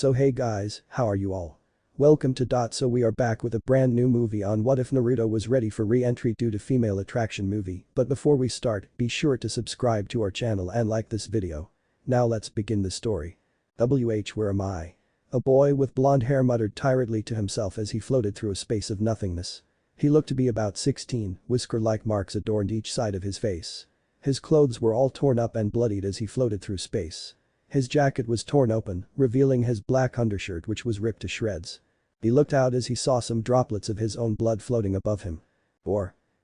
So hey guys, how are you all? Welcome to Dot. So we are back with a brand new movie on what if Naruto was ready for re-entry due to female attraction movie, but before we start, be sure to subscribe to our channel and like this video. Now let's begin the story. Where am I? A boy with blonde hair muttered tiredly to himself as he floated through a space of nothingness. He looked to be about 16, whisker-like marks adorned each side of his face. His clothes were all torn up and bloodied as he floated through space. His jacket was torn open, revealing his black undershirt which was ripped to shreds. He looked out as he saw some droplets of his own blood floating above him.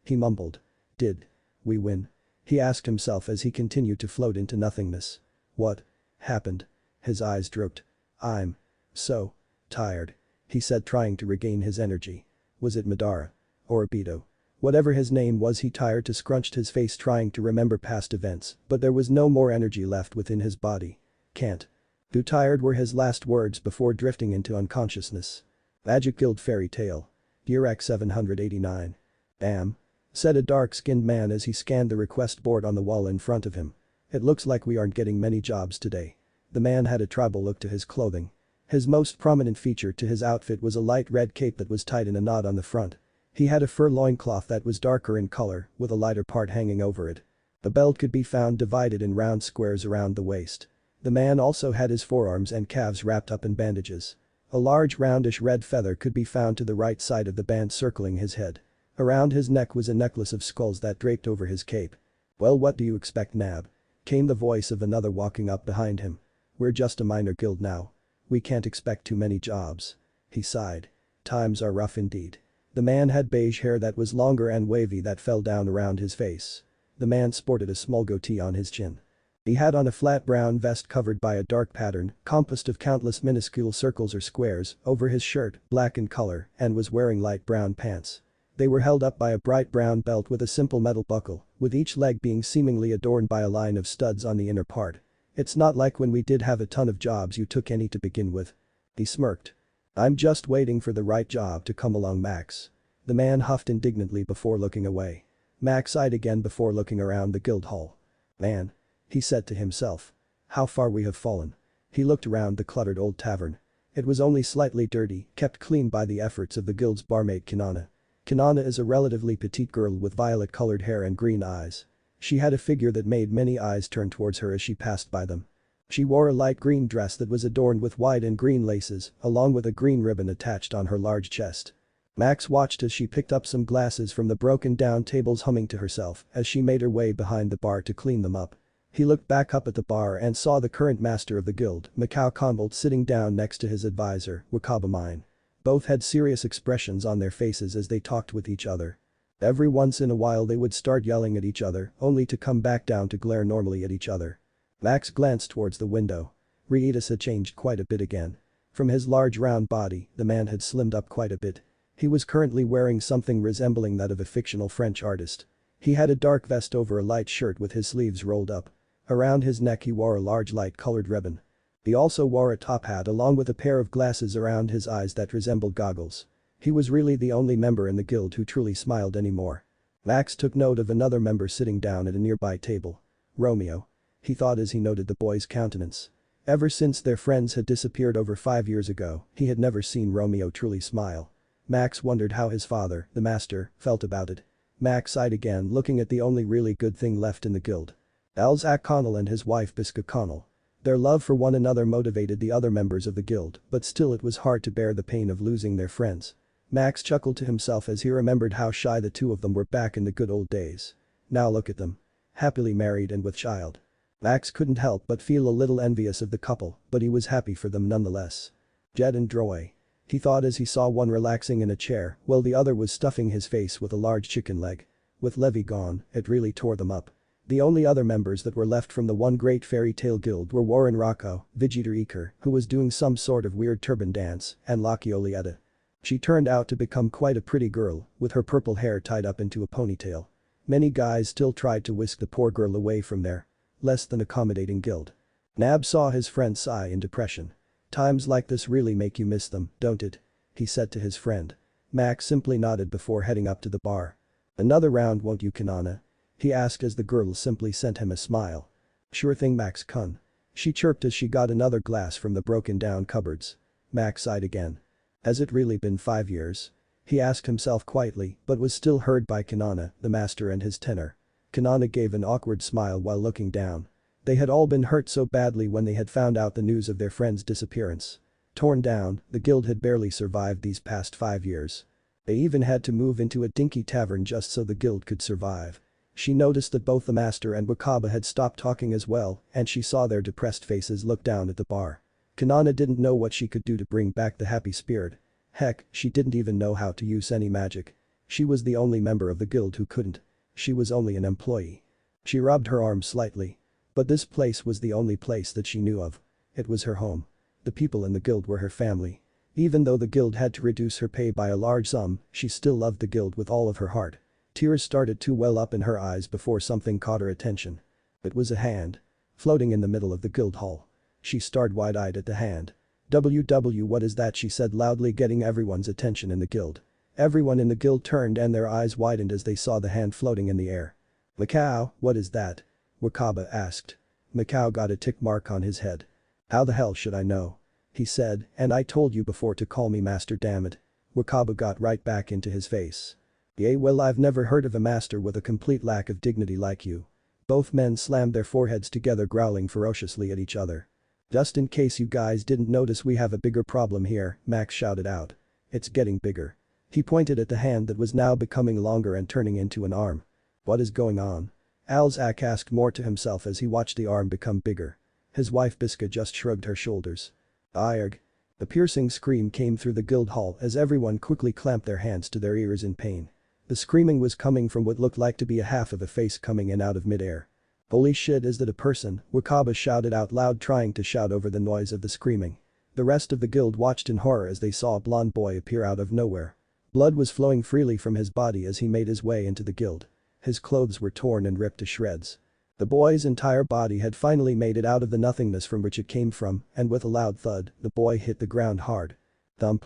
He mumbled. Did we win? He asked himself as he continued to float into nothingness. What happened? His eyes drooped. I'm so tired, he said, trying to regain his energy. Was it Madara? Or Obito? Whatever his name was, he tired to scrunched his face trying to remember past events, but there was no more energy left within his body. Can't. Too tired were his last words before drifting into unconsciousness. Magic Guild Fairy Tale. Direct 789. Damn. Said a dark-skinned man as he scanned the request board on the wall in front of him. It looks like we aren't getting many jobs today. The man had a tribal look to his clothing. His most prominent feature to his outfit was a light red cape that was tied in a knot on the front. He had a fur loincloth that was darker in color, with a lighter part hanging over it. The belt could be found divided in round squares around the waist. The man also had his forearms and calves wrapped up in bandages. A large roundish red feather could be found to the right side of the band circling his head. Around his neck was a necklace of skulls that draped over his cape. Well, what do you expect, Nab? Came the voice of another walking up behind him. We're just a minor guild now. We can't expect too many jobs. He sighed. Times are rough indeed. The man had beige hair that was longer and wavy that fell down around his face. The man sported a small goatee on his chin. He had on a flat brown vest covered by a dark pattern, composed of countless minuscule circles or squares, over his shirt, black in color, and was wearing light brown pants. They were held up by a bright brown belt with a simple metal buckle, with each leg being seemingly adorned by a line of studs on the inner part. It's not like when we did have a ton of jobs you took any to begin with. He smirked. I'm just waiting for the right job to come along, Max. The man huffed indignantly before looking away. Max sighed again before looking around the guild hall. Man. He said to himself. How far we have fallen. He looked around the cluttered old tavern. It was only slightly dirty, kept clean by the efforts of the guild's barmaid Kinana. Kinana is a relatively petite girl with violet-colored hair and green eyes. She had a figure that made many eyes turn towards her as she passed by them. She wore a light green dress that was adorned with white and green laces, along with a green ribbon attached on her large chest. Max watched as she picked up some glasses from the broken-down tables, humming to herself as she made her way behind the bar to clean them up. He looked back up at the bar and saw the current master of the guild, Mikao Konbold, sitting down next to his advisor, Wakaba Mine. Both had serious expressions on their faces as they talked with each other. Every once in a while they would start yelling at each other, only to come back down to glare normally at each other. Max glanced towards the window. Riitas had changed quite a bit again. From his large round body, the man had slimmed up quite a bit. He was currently wearing something resembling that of a fictional French artist. He had a dark vest over a light shirt with his sleeves rolled up. Around his neck he wore a large light-colored ribbon. He also wore a top hat along with a pair of glasses around his eyes that resembled goggles. He was really the only member in the guild who truly smiled anymore. Max took note of another member sitting down at a nearby table. Romeo. He thought as he noted the boy's countenance. Ever since their friends had disappeared over 5 years ago, he had never seen Romeo truly smile. Max wondered how his father, the master, felt about it. Max sighed again, looking at the only really good thing left in the guild. Alzak Connell and his wife Biska Connell. Their love for one another motivated the other members of the guild, but still it was hard to bear the pain of losing their friends. Max chuckled to himself as he remembered how shy the two of them were back in the good old days. Now look at them. Happily married and with child. Max couldn't help but feel a little envious of the couple, but he was happy for them nonetheless. Jed and Droy. He thought as he saw one relaxing in a chair while the other was stuffing his face with a large chicken leg. With Levi gone, it really tore them up. The only other members that were left from the one great fairy tale guild were Warren Rocco, Vegeta Iker, who was doing some sort of weird turban dance, and Lucky Olieta. She turned out to become quite a pretty girl, with her purple hair tied up into a ponytail. Many guys still tried to whisk the poor girl away from their less than accommodating guild. Nab saw his friend sigh in depression. Times like this really make you miss them, don't it? He said to his friend. Max simply nodded before heading up to the bar. Another round, won't you, Kanana? He asked as the girl simply sent him a smile. Sure thing, Max Kun. She chirped as she got another glass from the broken down cupboards. Max sighed again. Has it really been 5 years? He asked himself quietly but was still heard by Kanana, the master and his tenor. Kanana gave an awkward smile while looking down. They had all been hurt so badly when they had found out the news of their friend's disappearance. Torn down, the guild had barely survived these past 5 years. They even had to move into a dinky tavern just so the guild could survive. She noticed that both the master and Wakaba had stopped talking as well, and she saw their depressed faces look down at the bar. Kanana didn't know what she could do to bring back the happy spirit. Heck, she didn't even know how to use any magic. She was the only member of the guild who couldn't. She was only an employee. She rubbed her arm slightly. But this place was the only place that she knew of. It was her home. The people in the guild were her family. Even though the guild had to reduce her pay by a large sum, she still loved the guild with all of her heart. Tears started to well up in her eyes before something caught her attention. It was a hand. Floating in the middle of the guild hall. She stared wide-eyed at the hand. What is that?" she said loudly, getting everyone's attention in the guild. Everyone in the guild turned and their eyes widened as they saw the hand floating in the air. "Macau, what is that?" Wakaba asked. Macau got a tick mark on his head. "How the hell should I know?" he said, "and I told you before to call me master, damn it." Wakaba got right back into his face. "Yeah, well, I've never heard of a master with a complete lack of dignity like you." Both men slammed their foreheads together, growling ferociously at each other. "Just in case you guys didn't notice, we have a bigger problem here," Max shouted out. "It's getting bigger." He pointed at the hand that was now becoming longer and turning into an arm. "What is going on?" Alzak asked more to himself as he watched the arm become bigger. His wife Biska just shrugged her shoulders. "Arg." A piercing scream came through the guild hall as everyone quickly clamped their hands to their ears in pain. The screaming was coming from what looked like to be a half of a face coming in out of midair. "Holy shit, is that a person?" Wakaba shouted out loud, trying to shout over the noise of the screaming. The rest of the guild watched in horror as they saw a blonde boy appear out of nowhere. Blood was flowing freely from his body as he made his way into the guild. His clothes were torn and ripped to shreds. The boy's entire body had finally made it out of the nothingness from which it came from, and with a loud thud, the boy hit the ground hard. Thump.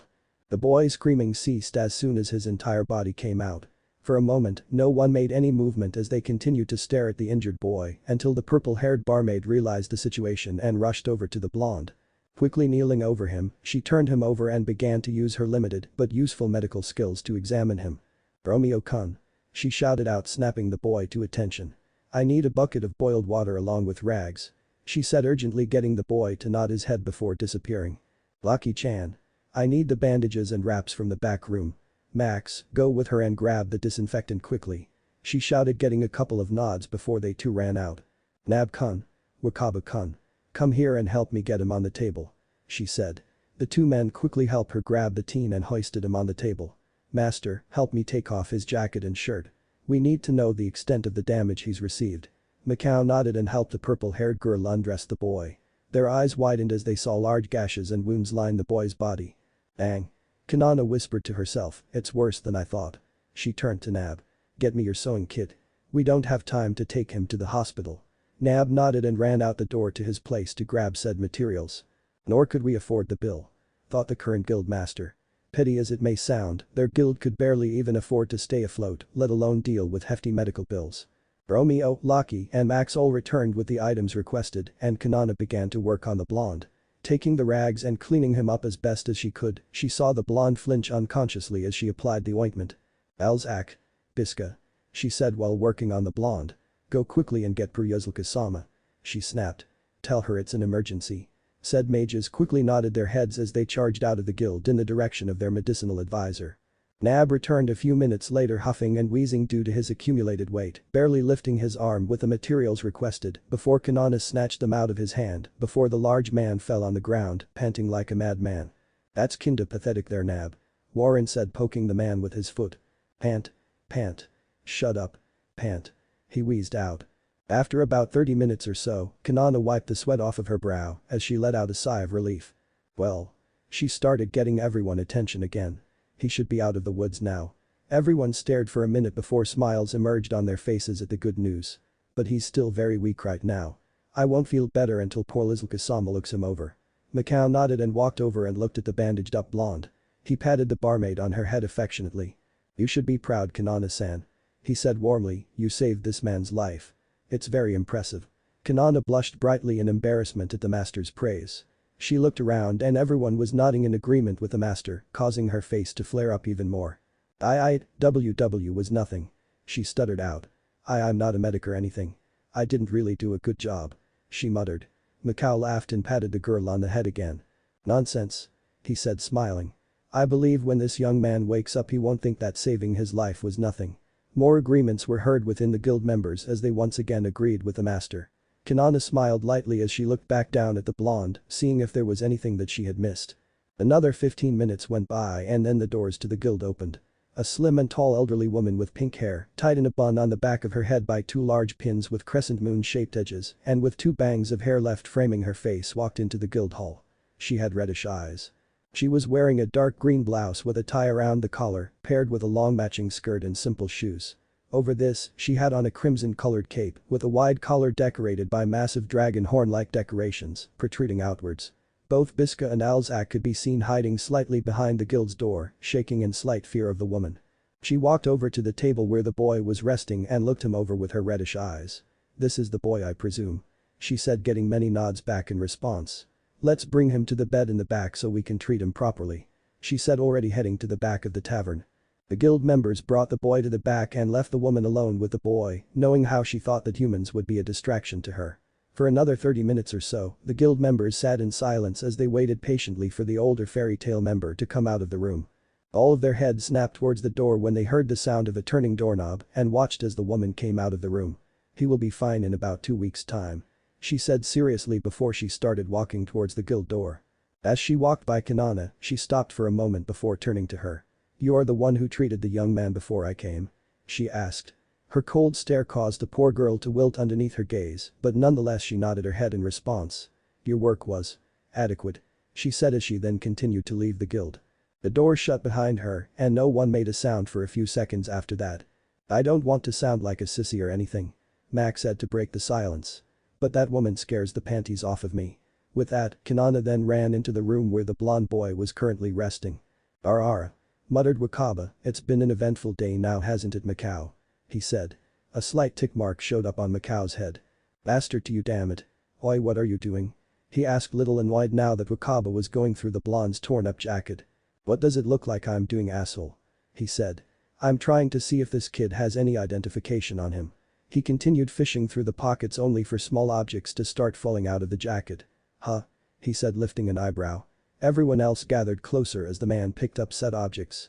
The boy's screaming ceased as soon as his entire body came out. For a moment, no one made any movement as they continued to stare at the injured boy until the purple-haired barmaid realized the situation and rushed over to the blonde. Quickly kneeling over him, she turned him over and began to use her limited but useful medical skills to examine him. "Romeo-kun," she shouted out, snapping the boy to attention. "I need a bucket of boiled water along with rags," she said urgently, getting the boy to nod his head before disappearing. "Lucky-chan. I need the bandages and wraps from the back room. Max, go with her and grab the disinfectant quickly," she shouted, getting a couple of nods before they too ran out. "Nab-kun. Wakaba-kun. Come here and help me get him on the table," she said. The two men quickly helped her grab the teen and hoisted him on the table. "Master, help me take off his jacket and shirt. We need to know the extent of the damage he's received." Macau nodded and helped the purple-haired girl undress the boy. Their eyes widened as they saw large gashes and wounds line the boy's body. "Dang." Kanana whispered to herself, "It's worse than I thought." She turned to Nab. "Get me your sewing kit. We don't have time to take him to the hospital." Nab nodded and ran out the door to his place to grab said materials. "Nor could we afford the bill," thought the current guild master. Petty as it may sound, their guild could barely even afford to stay afloat, let alone deal with hefty medical bills. Romeo, Lockie, and Max all returned with the items requested, and Kanana began to work on the blonde. Taking the rags and cleaning him up as best as she could, she saw the blonde flinch unconsciously as she applied the ointment. "Alzak. Biska," she said while working on the blonde. "Go quickly and get Puryuzlka-sama," she snapped. "Tell her it's an emergency." Said mages quickly nodded their heads as they charged out of the guild in the direction of their medicinal advisor. Nab returned a few minutes later, huffing and wheezing due to his accumulated weight, barely lifting his arm with the materials requested before Kanana snatched them out of his hand before the large man fell on the ground, panting like a madman. "That's kinda pathetic there, Nab," Warren said, poking the man with his foot. "Pant. Pant. Shut up. Pant," he wheezed out. After about 30 minutes or so, Kanana wiped the sweat off of her brow as she let out a sigh of relief. Well. She started getting everyone attention again. He should be out of the woods now. Everyone stared for a minute before smiles emerged on their faces at the good news. But he's still very weak right now. I won't feel better until Puryuzlka-sama looks him over. Macau nodded and walked over and looked at the bandaged up blonde. He patted the barmaid on her head affectionately. "You should be proud, Kanana-san," he said warmly, "you saved this man's life. It's very impressive." Kanana blushed brightly in embarrassment at the master's praise. She looked around and everyone was nodding in agreement with the master, causing her face to flare up even more. WW was nothing. She stuttered out. I'm not a medic or anything. I didn't really do a good job. She muttered. Macau laughed and patted the girl on the head again. Nonsense. He said smiling. I believe when this young man wakes up he won't think that saving his life was nothing. More agreements were heard within the guild members as they once again agreed with the master. Kanana smiled lightly as she looked back down at the blonde, seeing if there was anything that she had missed. Another 15 minutes went by and then the doors to the guild opened. A slim and tall elderly woman with pink hair, tied in a bun on the back of her head by two large pins with crescent moon-shaped edges, and with two bangs of hair left framing her face walked into the guild hall. She had reddish eyes. She was wearing a dark green blouse with a tie around the collar, paired with a long matching skirt and simple shoes. Over this, she had on a crimson-colored cape, with a wide collar decorated by massive dragon horn-like decorations, protruding outwards. Both Biska and Alzak could be seen hiding slightly behind the guild's door, shaking in slight fear of the woman. She walked over to the table where the boy was resting and looked him over with her reddish eyes. "This is the boy, I presume," she said, getting many nods back in response. "Let's bring him to the bed in the back so we can treat him properly," she said, already heading to the back of the tavern. The guild members brought the boy to the back and left the woman alone with the boy, knowing how she thought that humans would be a distraction to her. For another 30 minutes or so, the guild members sat in silence as they waited patiently for the older fairy tale member to come out of the room. All of their heads snapped towards the door when they heard the sound of a turning doorknob and watched as the woman came out of the room. "He will be fine in about 2 weeks' time," she said seriously before she started walking towards the guild door. As she walked by Kanana, she stopped for a moment before turning to her. "You are the one who treated the young man before I came?" she asked. Her cold stare caused the poor girl to wilt underneath her gaze, but nonetheless she nodded her head in response. "Your work was adequate," she said as she then continued to leave the guild. The door shut behind her and no one made a sound for a few seconds after that. "I don't want to sound like a sissy or anything," Max said to break the silence. "But that woman scares the panties off of me." With that, Kanana then ran into the room where the blonde boy was currently resting. "Ara," muttered Wakaba, "it's been an eventful day now, hasn't it, Macau?" he said. A slight tick mark showed up on Macau's head. "Bastard to you, damn it. Oi, what are you doing?" he asked, little annoyed now that Wakaba was going through the blonde's torn-up jacket. "What does it look like I'm doing, asshole?" he said. "I'm trying to see if this kid has any identification on him." He continued fishing through the pockets only for small objects to start falling out of the jacket. "Huh?" he said, lifting an eyebrow. Everyone else gathered closer as the man picked up said objects.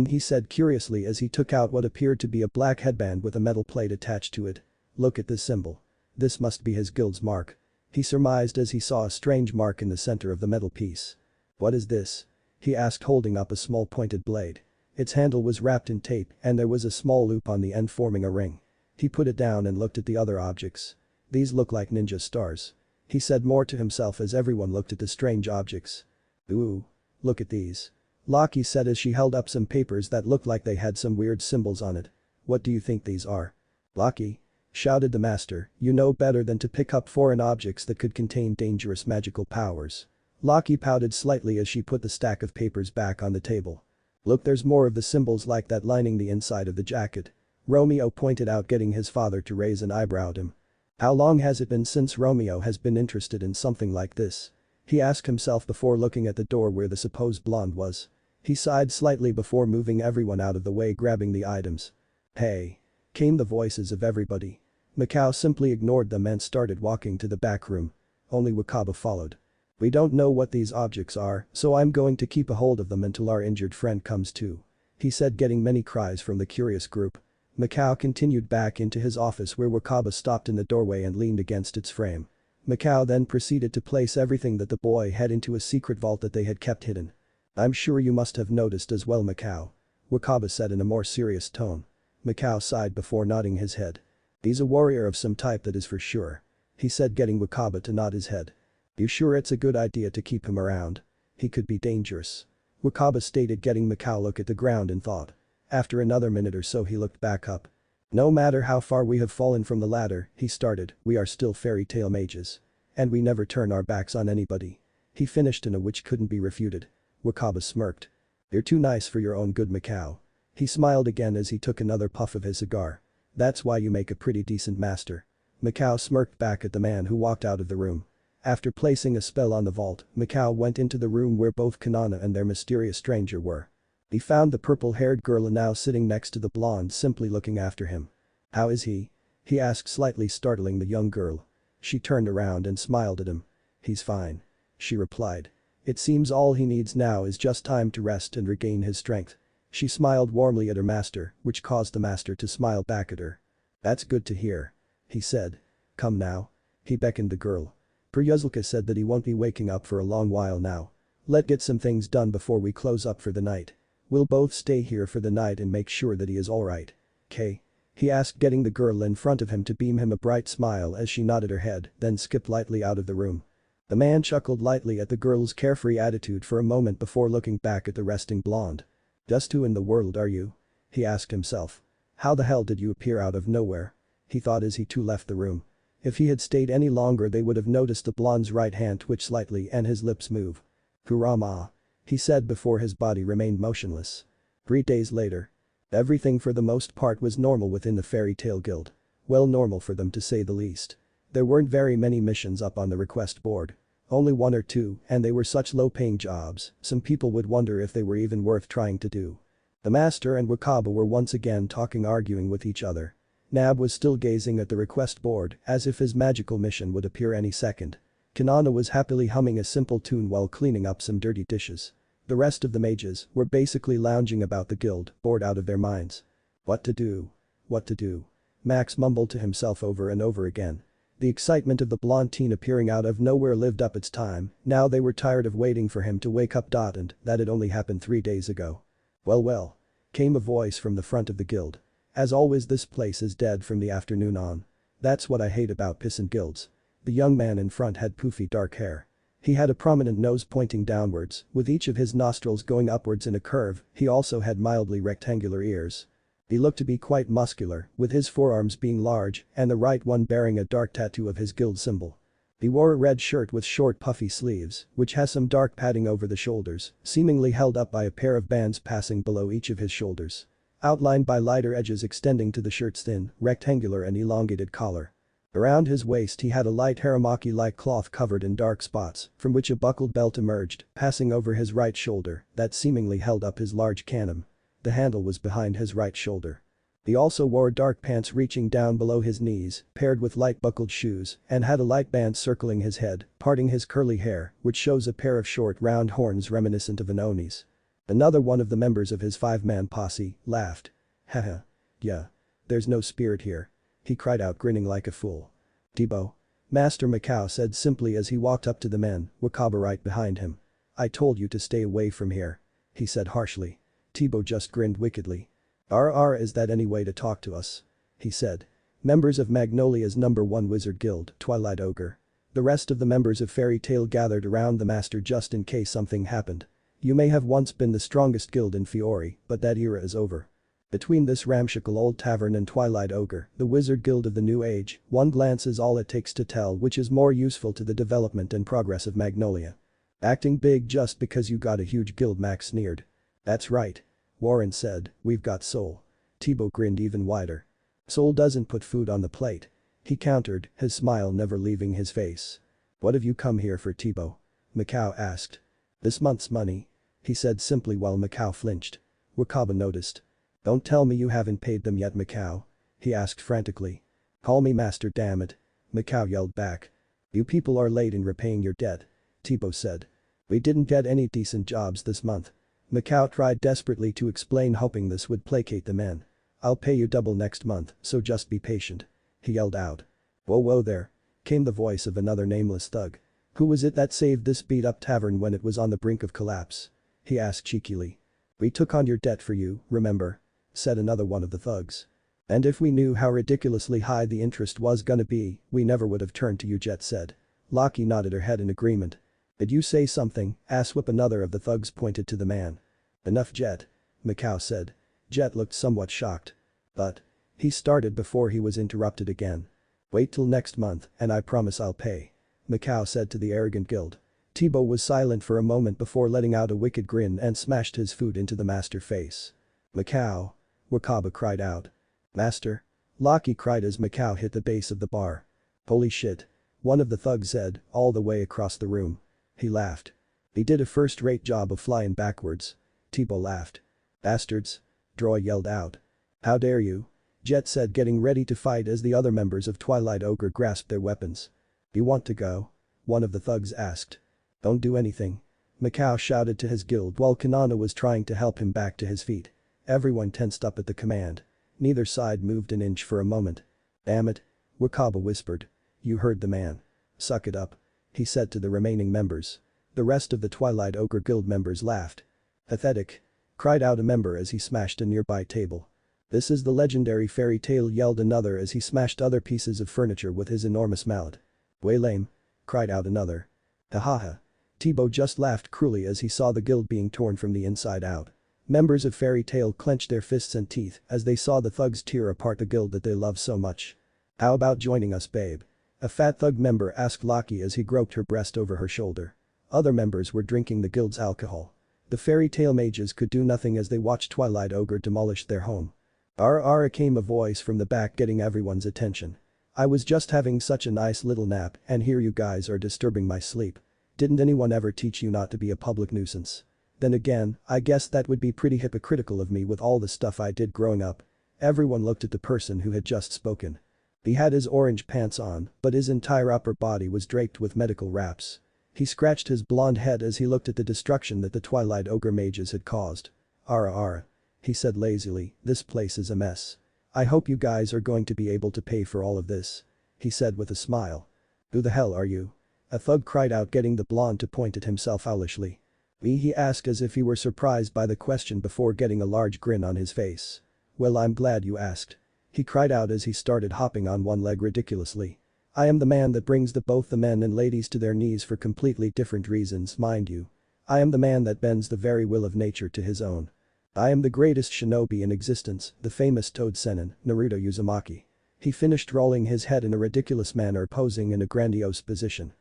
He said curiously as he took out what appeared to be a black headband with a metal plate attached to it. "Look at this symbol. This must be his guild's mark," he surmised as he saw a strange mark in the center of the metal piece. "What is this?" he asked, holding up a small pointed blade. Its handle was wrapped in tape and there was a small loop on the end forming a ring. He put it down and looked at the other objects. "These look like ninja stars," he said more to himself as everyone looked at the strange objects. "Ooh. Look at these," Lockie said as she held up some papers that looked like they had some weird symbols on it. "What do you think these are?" "Lockie," shouted the master, "you know better than to pick up foreign objects that could contain dangerous magical powers." Lockie pouted slightly as she put the stack of papers back on the table. "Look, there's more of the symbols like that lining the inside of the jacket," Romeo pointed out, getting his father to raise an eyebrow at him. How long has it been since Romeo has been interested in something like this? He asked himself before looking at the door where the supposed blonde was. He sighed slightly before moving everyone out of the way, grabbing the items. "Hey!" came the voices of everybody. Macau simply ignored them and started walking to the back room. Only Wakaba followed. "We don't know what these objects are, so I'm going to keep a hold of them until our injured friend comes to," he said, getting many cries from the curious group. Macau continued back into his office where Wakaba stopped in the doorway and leaned against its frame. Macau then proceeded to place everything that the boy had into a secret vault that they had kept hidden. "I'm sure you must have noticed as well, Macau," Wakaba said in a more serious tone. Macau sighed before nodding his head. "He's a warrior of some type, that is for sure," he said, getting Wakaba to nod his head. "You sure it's a good idea to keep him around? He could be dangerous," Wakaba stated, getting Macau look at the ground in thought. After another minute or so he looked back up. "No matter how far we have fallen from the ladder," he started, "we are still fairy tale mages. And we never turn our backs on anybody," he finished in a which couldn't be refuted. Wakaba smirked. "You're too nice for your own good, Macau." He smiled again as he took another puff of his cigar. "That's why you make a pretty decent master." Macau smirked back at the man who walked out of the room. After placing a spell on the vault, Macau went into the room where both Kanana and their mysterious stranger were. He found the purple-haired girl now sitting next to the blonde simply looking after him. "How is he?" he asked, slightly startling the young girl. She turned around and smiled at him. "He's fine," she replied. "It seems all he needs now is just time to rest and regain his strength." She smiled warmly at her master, which caused the master to smile back at her. "That's good to hear," he said. "Come now." He beckoned the girl. "Peryuzalka said that he won't be waking up for a long while now. Let's get some things done before we close up for the night. We'll both stay here for the night and make sure that he is alright. "'Kay?" he asked, getting the girl in front of him to beam him a bright smile as she nodded her head, then skipped lightly out of the room. The man chuckled lightly at the girl's carefree attitude for a moment before looking back at the resting blonde. "Just who in the world are you?" he asked himself. "How the hell did you appear out of nowhere?" he thought as he too left the room. If he had stayed any longer they would have noticed the blonde's right hand twitch slightly and his lips move. "Kurama," he said before his body remained motionless. 3 days later. Everything for the most part was normal within the Fairy Tale Guild. Well, normal for them to say the least. There weren't very many missions up on the request board. Only 1 or 2, and they were such low-paying jobs, some people would wonder if they were even worth trying to do. The master and Wakaba were once again arguing with each other. Nab was still gazing at the request board as if his magical mission would appear any second. Kanana was happily humming a simple tune while cleaning up some dirty dishes. The rest of the mages were basically lounging about the guild, bored out of their minds. What to do? What to do? Max mumbled to himself over and over again. The excitement of the blonde teen appearing out of nowhere lived up its time, now they were tired of waiting for him to wake up. And that had only happened 3 days ago. Well, came a voice from the front of the guild. "As always, this place is dead from the afternoon on. That's what I hate about pissant guilds." The young man in front had poofy dark hair. He had a prominent nose pointing downwards, with each of his nostrils going upwards in a curve. He also had mildly rectangular ears. He looked to be quite muscular, with his forearms being large and the right one bearing a dark tattoo of his guild symbol. He wore a red shirt with short puffy sleeves, which has some dark padding over the shoulders, seemingly held up by a pair of bands passing below each of his shoulders. Outlined by lighter edges extending to the shirt's thin, rectangular and elongated collar. Around his waist he had a light haramaki-like cloth covered in dark spots, from which a buckled belt emerged, passing over his right shoulder, that seemingly held up his large cannon. The handle was behind his right shoulder. He also wore dark pants reaching down below his knees, paired with light buckled shoes, and had a light band circling his head, parting his curly hair, which shows a pair of short round horns reminiscent of an Oni's. Another one of the members of his 5-man posse laughed. "Haha. Yeah. There's no spirit here," he cried out, grinning like a fool. "Thibaut," Master Macau said simply as he walked up to the men, Wakaba right behind him. "I told you to stay away from here," he said harshly. Thibaut just grinned wickedly. Is that any way to talk to us?" he said. "Members of Magnolia's #1 wizard guild, Twilight Ogre." The rest of the members of Fairy Tale gathered around the master just in case something happened. "You may have once been the strongest guild in Fiori, but that era is over." Between this ramshackle old tavern and Twilight Ogre, the wizard guild of the new age, one glance is all it takes to tell which is more useful to the development and progress of Magnolia. "Acting big just because you got a huge guild," Max sneered. "That's right," Warren said, "we've got soul." Thibaut grinned even wider. "Soul doesn't put food on the plate," he countered, his smile never leaving his face. "What have you come here for, Thibaut?" Macau asked. "This month's money," he said simply while Macau flinched. Wakaba noticed. "Don't tell me you haven't paid them yet, Macau?" he asked frantically. "Call me master, damn it," Macau yelled back. "You people are late in repaying your debt," Thibaut said. "We didn't get any decent jobs this month." Macau tried desperately to explain, hoping this would placate the men. "I'll pay you double next month, so just be patient," he yelled out. Whoa there," came the voice of another nameless thug. "Who was it that saved this beat-up tavern when it was on the brink of collapse?" he asked cheekily. "We took on your debt for you, remember?" said another one of the thugs. "And if we knew how ridiculously high the interest was gonna be, we never would have turned to you," Jet said. Lockie nodded her head in agreement. "Did you say something, asswhip?" Another of the thugs pointed to the man. "Enough, Jet," Macau said. Jet looked somewhat shocked. "But," he started before he was interrupted again. "Wait till next month and I promise I'll pay," Macau said to the arrogant guild. Thibaut was silent for a moment before letting out a wicked grin and smashed his food into the master's face. "Macau!" Wakaba cried out. "Master!" Lockie cried as Macau hit the base of the bar. Holy shit. One of the thugs said, all the way across the room. He laughed. He did a first-rate job of flying backwards. T-Bo laughed. Bastards. Droy yelled out. How dare you? Jet said, getting ready to fight as the other members of Twilight Ogre grasped their weapons. You want to go? One of the thugs asked. Don't do anything. Macau shouted to his guild while Kanana was trying to help him back to his feet. Everyone tensed up at the command. Neither side moved an inch for a moment. Damn it. Wakaba whispered. You heard the man. Suck it up. He said to the remaining members. The rest of the Twilight Ogre guild members laughed. Pathetic. Cried out a member as he smashed a nearby table. This is the legendary fairy tale, yelled another as he smashed other pieces of furniture with his enormous mallet. Way lame. Cried out another. Ha. T-Bo just laughed cruelly as he saw the guild being torn from the inside out. Members of Fairy Tail clenched their fists and teeth as they saw the thugs tear apart the guild that they love so much. How about joining us, babe? A fat thug member asked Laki as he groped her breast over her shoulder. Other members were drinking the guild's alcohol. The Fairy Tail mages could do nothing as they watched Twilight Ogre demolish their home. Ara came a voice from the back, getting everyone's attention. I was just having such a nice little nap and here you guys are disturbing my sleep. Didn't anyone ever teach you not to be a public nuisance? Then again, I guess that would be pretty hypocritical of me with all the stuff I did growing up. Everyone looked at the person who had just spoken. He had his orange pants on, but his entire upper body was draped with medical wraps. He scratched his blonde head as he looked at the destruction that the Twilight Ogre mages had caused. Ara. He said lazily, this place is a mess. I hope you guys are going to be able to pay for all of this. He said with a smile. Who the hell are you? A thug cried out, getting the blonde to point at himself owlishly. He asked as if he were surprised by the question before getting a large grin on his face. Well, I'm glad you asked. He cried out as he started hopping on one leg ridiculously. I am the man that brings both the men and ladies to their knees for completely different reasons, mind you. I am the man that bends the very will of nature to his own. I am the greatest shinobi in existence, the famous Toad Sennin, Naruto Uzumaki. He finished rolling his head in a ridiculous manner, posing in a grandiose position.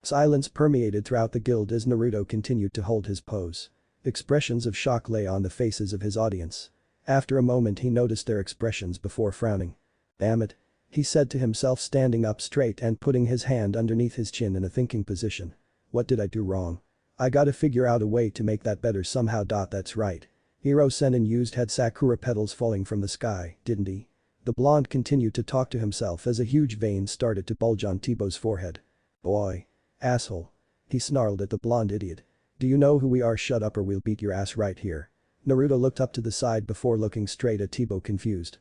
Silence permeated throughout the guild as Naruto continued to hold his pose. Expressions of shock lay on the faces of his audience. After a moment he noticed their expressions before frowning. Damn it. He said to himself, standing up straight and putting his hand underneath his chin in a thinking position. What did I do wrong? I gotta figure out a way to make that better somehow. That's right. Hiro Sennin had sakura petals falling from the sky, didn't he? The blonde continued to talk to himself as a huge vein started to bulge on T-Bo's forehead. Boy. Asshole. He snarled at the blonde idiot. Do you know who we are? Shut up or we'll beat your ass right here. Naruto looked up to the side before looking straight at T-Bo, confused.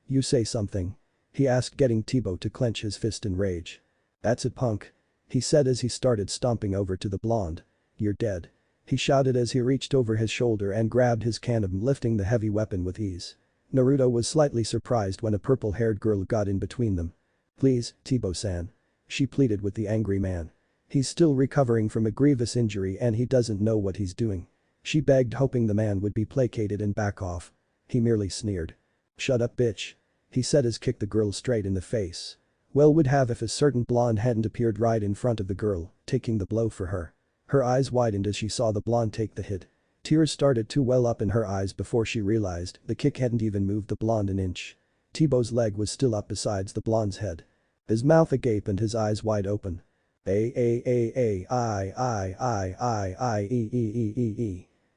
You say something. He asked, getting T-Bo to clench his fist in rage. That's it, punk. He said as he started stomping over to the blonde. You're dead. He shouted as he reached over his shoulder and grabbed his kaname, lifting the heavy weapon with ease. Naruto was slightly surprised when a purple-haired girl got in between them. Please, T-Bo-san. She pleaded with the angry man. He's still recovering from a grievous injury and he doesn't know what he's doing. She begged, hoping the man would be placated and back off. He merely sneered. Shut up, bitch. He said as kicked the girl straight in the face. Well would have if a certain blonde hadn't appeared right in front of the girl, taking the blow for her. Her eyes widened as she saw the blonde take the hit. Tears started to well up in her eyes before she realized the kick hadn't even moved the blonde an inch. T-Bo's leg was still up besides the blonde's head. His mouth agape and his eyes wide open. I.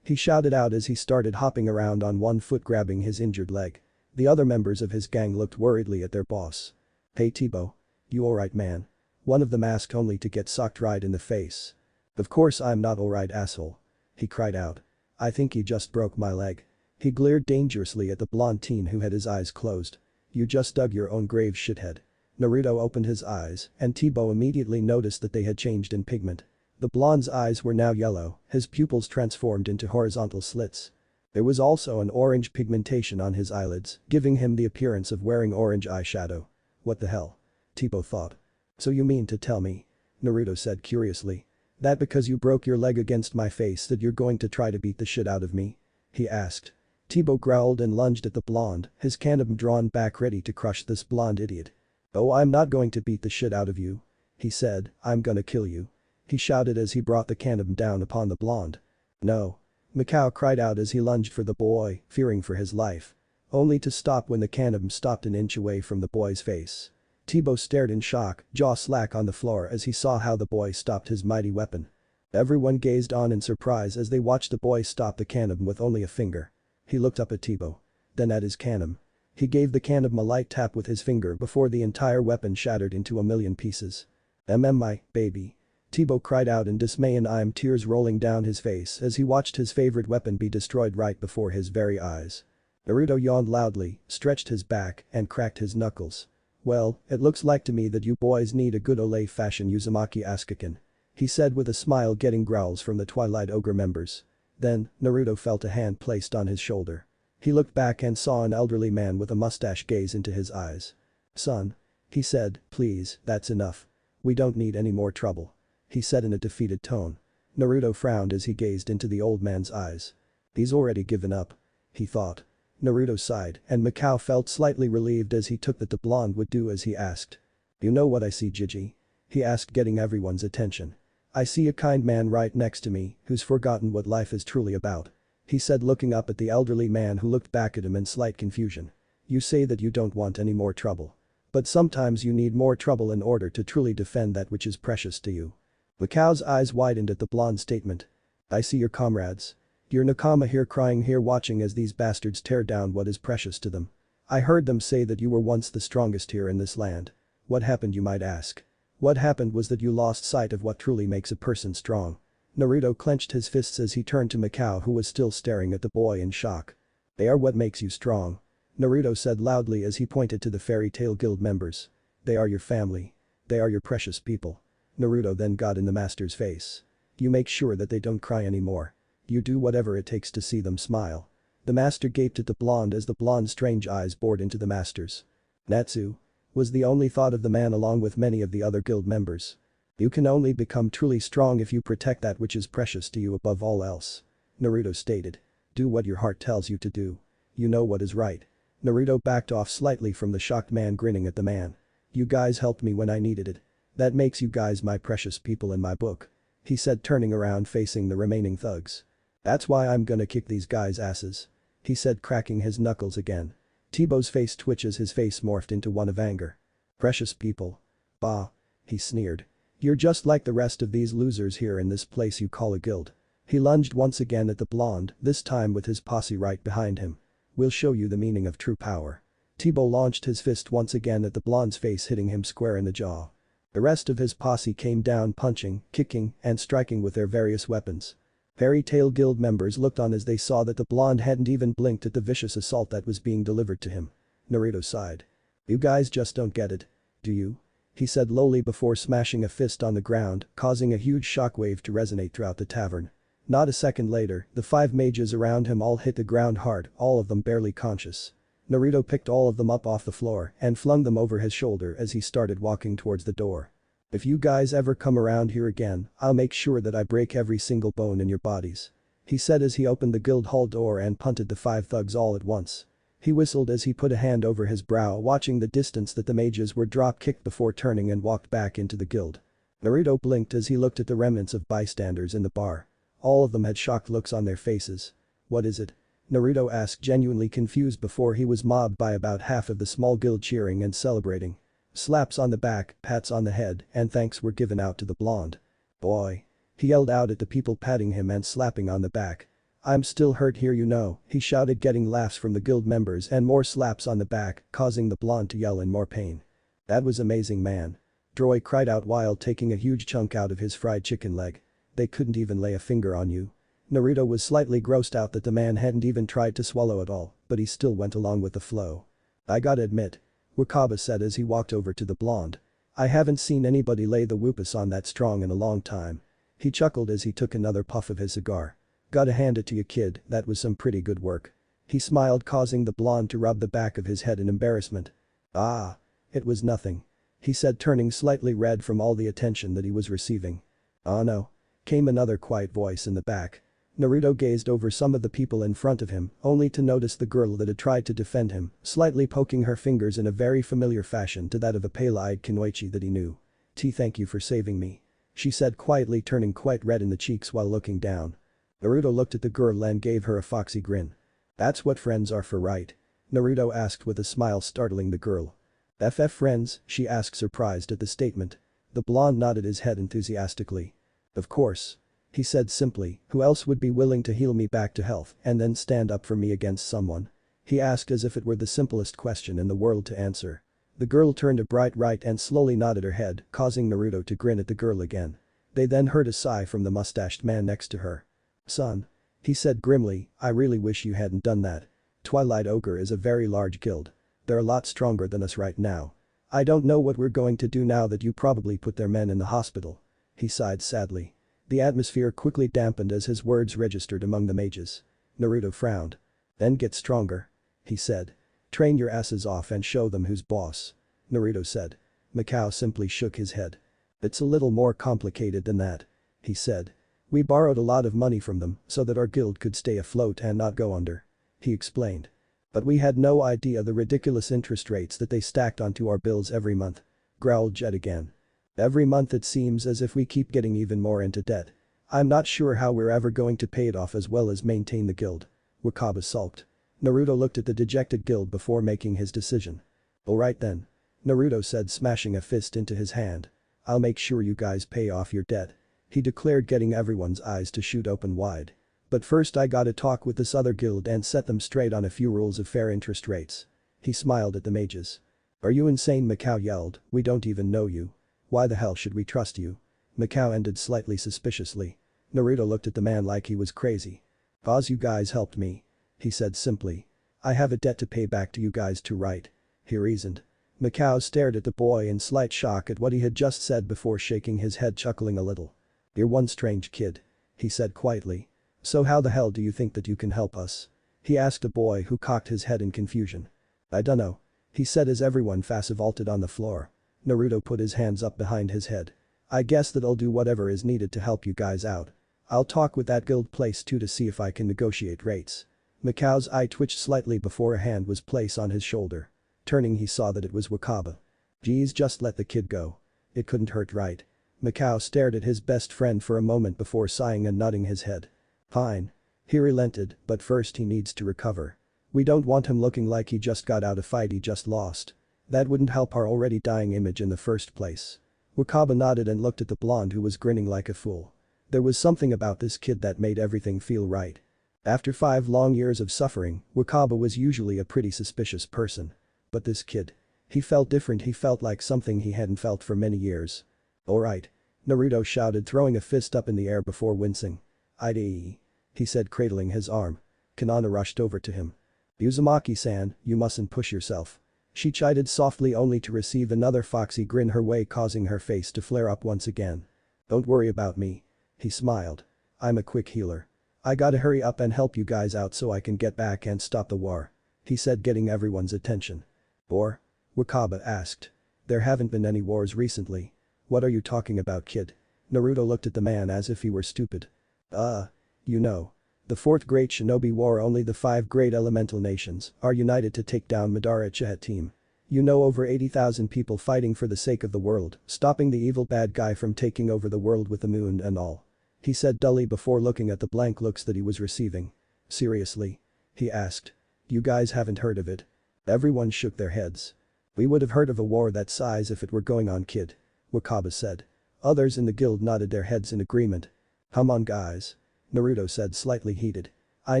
He shouted out as he started hopping around on one foot, grabbing his injured leg. The other members of his gang looked worriedly at their boss. Hey T-Bo. You alright, man? One of them asked, only to get socked right in the face. Of course I'm not alright, asshole. He cried out. I think he just broke my leg. He glared dangerously at the blonde teen who had his eyes closed. You just dug your own grave, shithead. Naruto opened his eyes and T-Bo immediately noticed that they had changed in pigment. The blonde's eyes were now yellow, his pupils transformed into horizontal slits. There was also an orange pigmentation on his eyelids, giving him the appearance of wearing orange eyeshadow. What the hell? T-Bo thought. So you mean to tell me? Naruto said curiously. That because you broke your leg against my face that you're going to try to beat the shit out of me? He asked. T-Bo growled and lunged at the blonde, his kaname drawn back ready to crush this blonde idiot. Oh, I'm not going to beat the shit out of you. He said, I'm gonna kill you. He shouted as he brought the kaname down upon the blonde. No. Mikao cried out as he lunged for the boy, fearing for his life. Only to stop when the kaname stopped an inch away from the boy's face. Tebow stared in shock, jaw slack on the floor as he saw how the boy stopped his mighty weapon. Everyone gazed on in surprise as they watched the boy stop the cannon with only a finger. He looked up at Tebow. Then at his cannon. He gave the cannon a light tap with his finger before the entire weapon shattered into a million pieces. My baby. Tebow cried out in dismay and tears rolling down his face as he watched his favorite weapon be destroyed right before his very eyes. Naruto yawned loudly, stretched his back, and cracked his knuckles. Well, it looks like to me that you boys need a good old-fashioned Uzumaki Asukakin. He said with a smile, getting growls from the Twilight Ogre members. Then, Naruto felt a hand placed on his shoulder. He looked back and saw an elderly man with a mustache gaze into his eyes. "Son," he said, "please, that's enough. We don't need any more trouble," he said in a defeated tone. Naruto frowned as he gazed into the old man's eyes. He's already given up, he thought. Naruto sighed, and Mikao felt slightly relieved as he took that the blonde would do as he asked. "You know what I see, Gigi?" he asked, getting everyone's attention. "I see a kind man right next to me who's forgotten what life is truly about," he said, looking up at the elderly man who looked back at him in slight confusion. "You say that you don't want any more trouble. But sometimes you need more trouble in order to truly defend that which is precious to you." Mikao's eyes widened at the blonde's statement. "I see your comrades. Your nakama here crying here watching as these bastards tear down what is precious to them. I heard them say that you were once the strongest here in this land. What happened, you might ask? What happened was that you lost sight of what truly makes a person strong." Naruto clenched his fists as he turned to Mikao, who was still staring at the boy in shock. "They are what makes you strong," Naruto said loudly as he pointed to the Fairy Tail Guild members. "They are your family. They are your precious people." Naruto then got in the master's face. "You make sure that they don't cry anymore. You do whatever it takes to see them smile." The master gaped at the blonde as the blonde's strange eyes bored into the master's. "Natsu?" was the only thought of the man along with many of the other guild members. "You can only become truly strong if you protect that which is precious to you above all else," Naruto stated. "Do what your heart tells you to do. You know what is right." Naruto backed off slightly from the shocked man, grinning at the man. "You guys helped me when I needed it. That makes you guys my precious people in my book," he said, turning around facing the remaining thugs. "That's why I'm gonna kick these guys' asses," he said, cracking his knuckles again. Tebow's face twitched as his face morphed into one of anger. "Precious people. Bah," he sneered. "You're just like the rest of these losers here in this place you call a guild." He lunged once again at the blonde, this time with his posse right behind him. "We'll show you the meaning of true power." Tebow launched his fist once again at the blonde's face, hitting him square in the jaw. The rest of his posse came down punching, kicking, and striking with their various weapons. Fairy Tail Guild members looked on as they saw that the blonde hadn't even blinked at the vicious assault that was being delivered to him. Naruto sighed. "You guys just don't get it, do you?" he said lowly before smashing a fist on the ground, causing a huge shockwave to resonate throughout the tavern. Not a second later, the 5 mages around him all hit the ground hard, all of them barely conscious. Naruto picked all of them up off the floor and flung them over his shoulder as he started walking towards the door. "If you guys ever come around here again, I'll make sure that I break every single bone in your bodies," he said as he opened the guild hall door and punted the 5 thugs all at once. He whistled as he put a hand over his brow, watching the distance that the mages were drop-kicked before turning and walked back into the guild. Naruto blinked as he looked at the remnants of bystanders in the bar. All of them had shocked looks on their faces. "What is it?" Naruto asked, genuinely confused before he was mobbed by about half of the small guild cheering and celebrating. Slaps on the back, pats on the head, and thanks were given out to the blonde. "Boy," he yelled out at the people patting him and slapping on the back. "I'm still hurt here, you know," he shouted, getting laughs from the guild members and more slaps on the back, causing the blonde to yell in more pain. "That was amazing, man," Droy cried out while taking a huge chunk out of his fried chicken leg. "They couldn't even lay a finger on you." Naruto was slightly grossed out that the man hadn't even tried to swallow at all, but he still went along with the flow. "I gotta admit," Wakaba said as he walked over to the blonde. "I haven't seen anybody lay the whoopus on that strong in a long time." He chuckled as he took another puff of his cigar. "Gotta hand it to you, kid, that was some pretty good work." He smiled, causing the blonde to rub the back of his head in embarrassment. "Ah. It was nothing," he said, turning slightly red from all the attention that he was receiving. "Oh no," came another quiet voice in the back. Naruto gazed over some of the people in front of him, only to notice the girl that had tried to defend him, slightly poking her fingers in a very familiar fashion to that of a pale-eyed Kunoichi that he knew. Thank you for saving me," she said quietly, turning quite red in the cheeks while looking down. Naruto looked at the girl and gave her a foxy grin. "That's what friends are for, right?" Naruto asked with a smile, startling the girl. FF friends, she asked surprised at the statement. The blonde nodded his head enthusiastically. Of course. He said simply, who else would be willing to heal me back to health and then stand up for me against someone? He asked as if it were the simplest question in the world to answer. The girl turned a bright right and slowly nodded her head, causing Naruto to grin at the girl again. They then heard a sigh from the mustached man next to her. Son. He said grimly, I really wish you hadn't done that. Twilight Ogre is a very large guild. They're a lot stronger than us right now. I don't know what we're going to do now that you probably put their men in the hospital. He sighed sadly. The atmosphere quickly dampened as his words registered among the mages. Naruto frowned. Then get stronger. He said. Train your asses off and show them who's boss. Naruto said. Mikao simply shook his head. It's a little more complicated than that. He said. We borrowed a lot of money from them so that our guild could stay afloat and not go under. He explained. But we had no idea the ridiculous interest rates that they stacked onto our bills every month. Growled Jet again. Every month it seems as if we keep getting even more into debt. I'm not sure how we're ever going to pay it off as well as maintain the guild. Wakaba sulked. Naruto looked at the dejected guild before making his decision. Alright then. Naruto said, smashing a fist into his hand. I'll make sure you guys pay off your debt. He declared, getting everyone's eyes to shoot open wide. But first I gotta talk with this other guild and set them straight on a few rules of fair interest rates. He smiled at the mages. Are you insane? Mikao yelled, we don't even know you. Why the hell should we trust you? Mikao ended slightly suspiciously. Naruto looked at the man like he was crazy. Boss, you guys helped me. He said simply. I have a debt to pay back to you guys too, right? He reasoned. Mikao stared at the boy in slight shock at what he had just said before shaking his head, chuckling a little. You're one strange kid. He said quietly. So how the hell do you think that you can help us? He asked a boy who cocked his head in confusion. I dunno. He said as everyone fast vaulted on the floor. Naruto put his hands up behind his head. I guess that I'll do whatever is needed to help you guys out. I'll talk with that guild place too to see if I can negotiate rates. Mikao's eye twitched slightly before a hand was placed on his shoulder. Turning, he saw that it was Wakaba. Geez, just let the kid go. It couldn't hurt, right? Mikao stared at his best friend for a moment before sighing and nodding his head. Fine. He relented, but first he needs to recover. We don't want him looking like he just got out of a fight he just lost. That wouldn't help our already dying image in the first place. Wakaba nodded and looked at the blonde who was grinning like a fool. There was something about this kid that made everything feel right. After 5 long years of suffering, Wakaba was usually a pretty suspicious person. But this kid. He felt different, he felt like something he hadn't felt for many years. Alright. Naruto shouted, throwing a fist up in the air before wincing. Ide. He said, cradling his arm. Kanana rushed over to him. Uzumaki-san, you mustn't push yourself. She chided softly, only to receive another foxy grin her way, causing her face to flare up once again. Don't worry about me. He smiled. I'm a quick healer. I gotta hurry up and help you guys out so I can get back and stop the war. He said, getting everyone's attention. War? Wakaba asked. There haven't been any wars recently. What are you talking about, kid? Naruto looked at the man as if he were stupid. You know. The 4th Great Shinobi War, only the 5 great elemental nations are united to take down Madara Uchiha team. You know, over 80,000 people fighting for the sake of the world, stopping the evil bad guy from taking over the world with the moon and all. He said dully before looking at the blank looks that he was receiving. Seriously? He asked. You guys haven't heard of it? Everyone shook their heads. We would have heard of a war that size if it were going on, kid. Wakaba said. Others in the guild nodded their heads in agreement. Come on, guys. Naruto said, slightly heated. I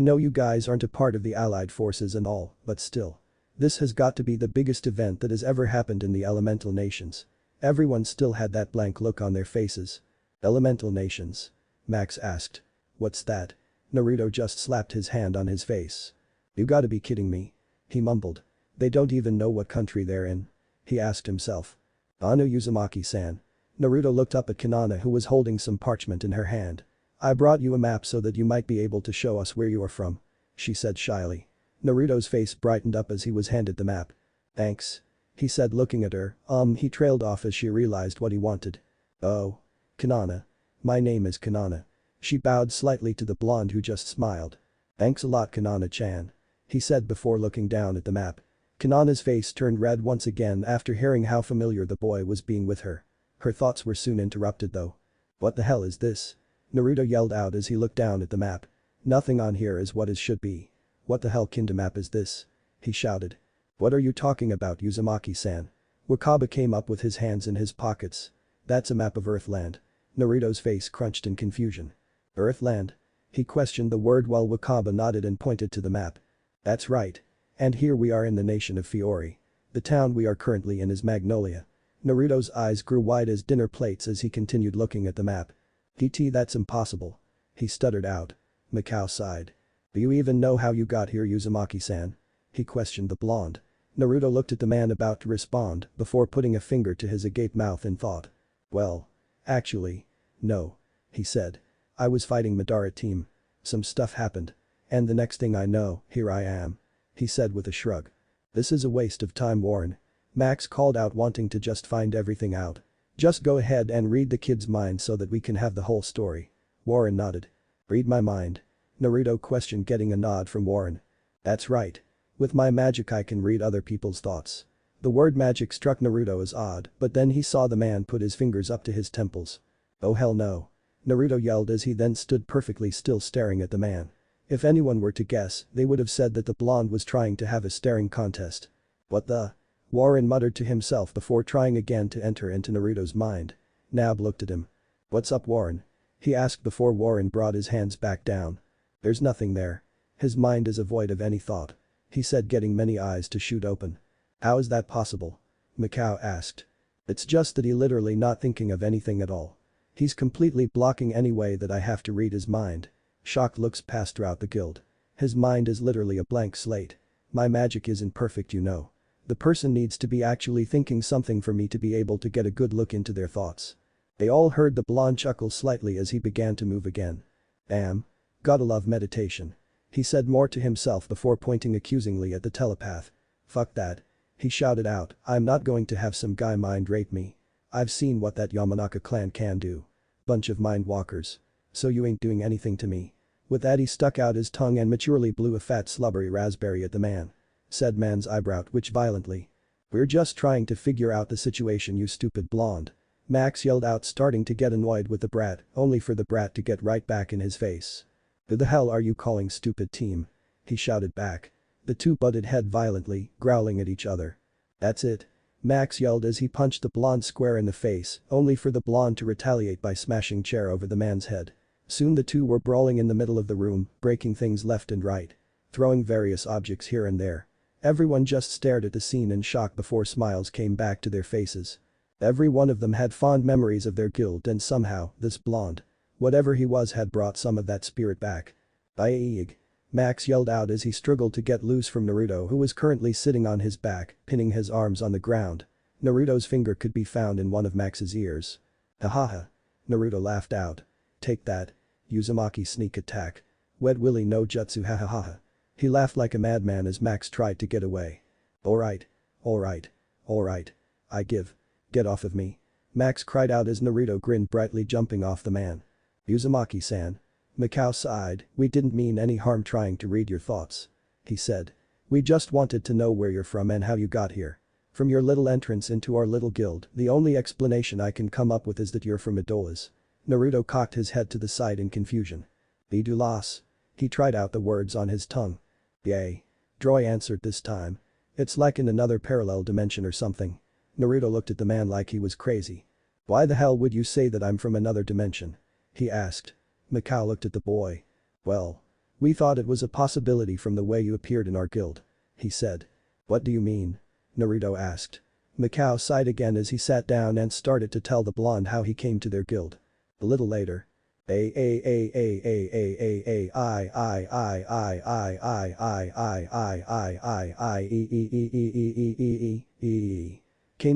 know you guys aren't a part of the allied forces and all, but still. This has got to be the biggest event that has ever happened in the elemental nations. Everyone still had that blank look on their faces. Elemental nations? Max asked. What's that? Naruto just slapped his hand on his face. You gotta be kidding me. He mumbled. They don't even know what country they're in. He asked himself. Anu Uzumaki-san. Naruto looked up at Kanana, who was holding some parchment in her hand. I brought you a map so that you might be able to show us where you are from. She said shyly. Naruto's face brightened up as he was handed the map. Thanks. He said, looking at her. He trailed off as she realized what he wanted. Oh. Kanana. My name is Kanana. She bowed slightly to the blonde who just smiled. Thanks a lot, Kanana-chan. He said before looking down at the map. Kanana's face turned red once again after hearing how familiar the boy was being with her. Her thoughts were soon interrupted though. What the hell is this? Naruto yelled out as he looked down at the map. Nothing on here is what it should be. What the hell kind of map is this? He shouted. What are you talking about, Uzumaki-san? Wakaba came up with his hands in his pockets. That's a map of Earthland. Naruto's face crunched in confusion. Earthland? He questioned the word while Wakaba nodded and pointed to the map. That's right. And here we are in the nation of Fiori. The town we are currently in is Magnolia. Naruto's eyes grew wide as dinner plates as he continued looking at the map. DT, that's impossible. He stuttered out. Mikao sighed. Do you even know how you got here, Uzumaki-san? He questioned the blonde. Naruto looked at the man about to respond before putting a finger to his agape mouth in thought. Well. Actually. No. He said. I was fighting Madara team. Some stuff happened. And the next thing I know, here I am. He said with a shrug. This is a waste of time, Warren. Max called out, wanting to just find everything out. Just go ahead and read the kid's mind so that we can have the whole story. Warren nodded. Read my mind? Naruto questioned, getting a nod from Warren. That's right. With my magic I can read other people's thoughts. The word magic struck Naruto as odd, but then he saw the man put his fingers up to his temples. Oh hell no. Naruto yelled as he then stood perfectly still staring at the man. If anyone were to guess, they would have said that the blonde was trying to have a staring contest. What the? Warren muttered to himself before trying again to enter into Naruto's mind. Nab looked at him. What's up, Warren? He asked before Warren brought his hands back down. There's nothing there. His mind is void of any thought. He said, getting many eyes to shoot open. How is that possible? Mikao asked. It's just that he literally not thinking of anything at all. He's completely blocking any way that I have to read his mind. Shock looks passed throughout the guild. His mind is literally a blank slate. My magic isn't perfect, you know. The person needs to be actually thinking something for me to be able to get a good look into their thoughts. They all heard the blonde chuckle slightly as he began to move again. Damn. Gotta love meditation. He said more to himself before pointing accusingly at the telepath. Fuck that. He shouted out, I'm not going to have some guy mind rape me. I've seen what that Yamanaka clan can do. Bunch of mind walkers. So you ain't doing anything to me. With that he stuck out his tongue and maturely blew a fat slubbery raspberry at the man. Said man's eyebrow twitched violently. We're just trying to figure out the situation, you stupid blonde. Max yelled out, starting to get annoyed with the brat, only for the brat to get right back in his face. Who the hell are you calling stupid, team? He shouted back. The two butted head violently, growling at each other. That's it. Max yelled as he punched the blonde square in the face, only for the blonde to retaliate by smashing chair over the man's head. Soon the two were brawling in the middle of the room, breaking things left and right. Throwing various objects here and there. Everyone just stared at the scene in shock before smiles came back to their faces. Every one of them had fond memories of their guild, and somehow, this blonde, whatever he was, had brought some of that spirit back. Aig. Max yelled out as he struggled to get loose from Naruto, who was currently sitting on his back, pinning his arms on the ground. Naruto's finger could be found in one of Max's ears. Hahaha. Naruto laughed out. Take that. Uzumaki sneak attack. Wet Willy no jutsu, hahaha. He laughed like a madman as Max tried to get away. Alright. Alright. Alright. I give. Get off of me. Max cried out as Naruto grinned brightly, jumping off the man. Uzumaki-san. Mikao sighed, we didn't mean any harm trying to read your thoughts. He said. We just wanted to know where you're from and how you got here. From your little entrance into our little guild, the only explanation I can come up with is that you're from Idolas. Naruto cocked his head to the side in confusion. Idolas. He tried out the words on his tongue. Yay. Droy answered this time. It's like in another parallel dimension or something. Naruto looked at the man like he was crazy. Why the hell would you say that I'm from another dimension? He asked. Mikao looked at the boy. Well. We thought it was a possibility from the way you appeared in our guild. He said. What do you mean? Naruto asked. Mikao sighed again as he sat down and started to tell the blonde how he came to their guild. A little later. Came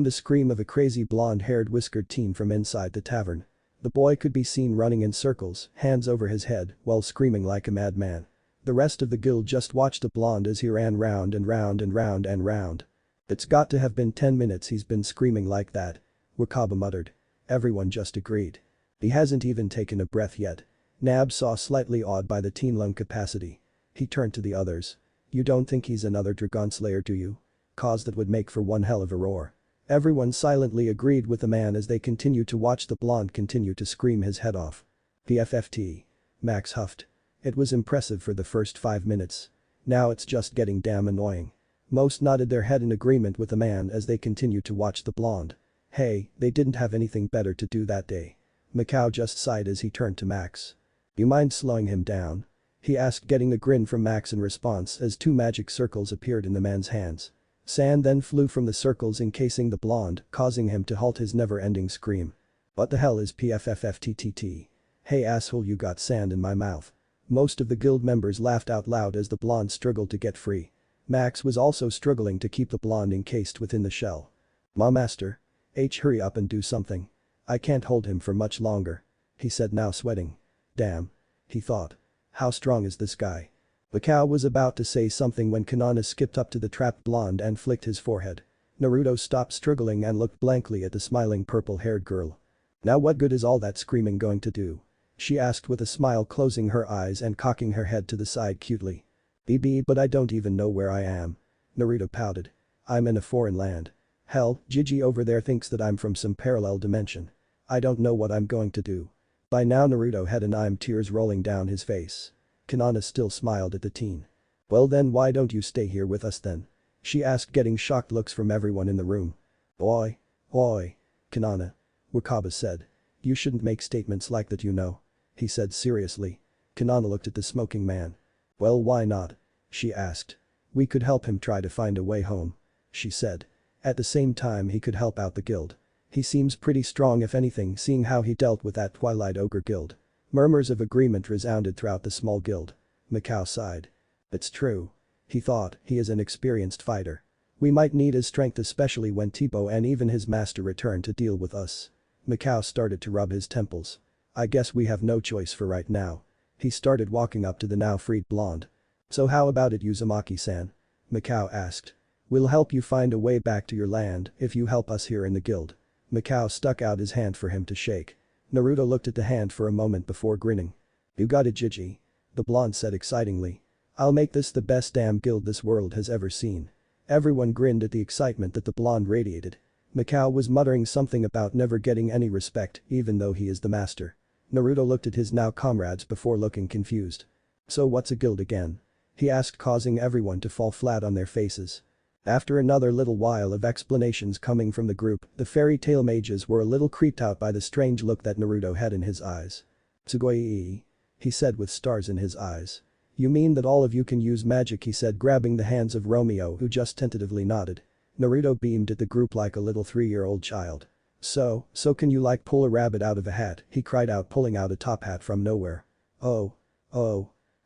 the scream of a crazy blonde-haired whiskered teen from inside the tavern. The boy could be seen running in circles, hands over his head, while screaming like a madman. The rest of the guild just watched the blonde as he ran round and round and round and round. It's got to have been 10 minutes he's been screaming like that. Wakaba muttered. Everyone just agreed. He hasn't even taken a breath yet. Nab saw slightly awed by the teen lung capacity. He turned to the others. You don't think he's another Dragon Slayer, do you? Cause that would make for one hell of a roar. Everyone silently agreed with the man as they continued to watch the blonde continue to scream his head off. PFFT. Max huffed. It was impressive for the first 5 minutes. Now it's just getting damn annoying. Most nodded their head in agreement with the man as they continued to watch the blonde. Hey, they didn't have anything better to do that day. Macau just sighed as he turned to Max. You mind slowing him down? He asked, getting a grin from Max in response as two magic circles appeared in the man's hands. Sand then flew from the circles encasing the blonde, causing him to halt his never-ending scream. What the hell is PFFFTTT? Hey asshole, you got sand in my mouth. Most of the guild members laughed out loud as the blonde struggled to get free. Max was also struggling to keep the blonde encased within the shell. Master. Hurry up and do something. I can't hold him for much longer. He said, now sweating. Damn. He thought. How strong is this guy? Macau was about to say something when Kanana skipped up to the trapped blonde and flicked his forehead. Naruto stopped struggling and looked blankly at the smiling purple-haired girl. Now what good is all that screaming going to do? She asked with a smile, closing her eyes and cocking her head to the side cutely. BB, but I don't even know where I am. Naruto pouted. I'm in a foreign land. Hell, Gigi over there thinks that I'm from some parallel dimension. I don't know what I'm going to do. By now Naruto had tears rolling down his face. Kanana still smiled at the teen. Well then why don't you stay here with us then? She asked, getting shocked looks from everyone in the room. Oi. Kanana. Wakaba said. You shouldn't make statements like that, you know. He said seriously. Kanana looked at the smoking man. Well, why not? She asked. We could help him try to find a way home. She said. At the same time he could help out the guild. He seems pretty strong if anything, seeing how he dealt with that Twilight Ogre guild. Murmurs of agreement resounded throughout the small guild. Macau sighed. It's true. He thought, he is an experienced fighter. We might need his strength, especially when Tipo and even his master return to deal with us. Macau started to rub his temples. I guess we have no choice for right now. He started walking up to the now freed blonde. So how about it, Uzumaki-san? Macau asked. We'll help you find a way back to your land if you help us here in the guild. Macau stuck out his hand for him to shake. Naruto looked at the hand for a moment before grinning. You got it, Gigi. The blonde said excitingly. I'll make this the best damn guild this world has ever seen. Everyone grinned at the excitement that the blonde radiated. Macau was muttering something about never getting any respect even though he is the master. Naruto looked at his now comrades before looking confused. So what's a guild again? He asked, causing everyone to fall flat on their faces. After another little while of explanations coming from the group, the fairy tale mages were a little creeped out by the strange look that Naruto had in his eyes. Sugoi, he said with stars in his eyes. You mean that all of you can use magic, he said, grabbing the hands of Romeo, who just tentatively nodded. Naruto beamed at the group like a little 3-year-old child. So can you like pull a rabbit out of a hat, he cried out, pulling out a top hat from nowhere. Oh.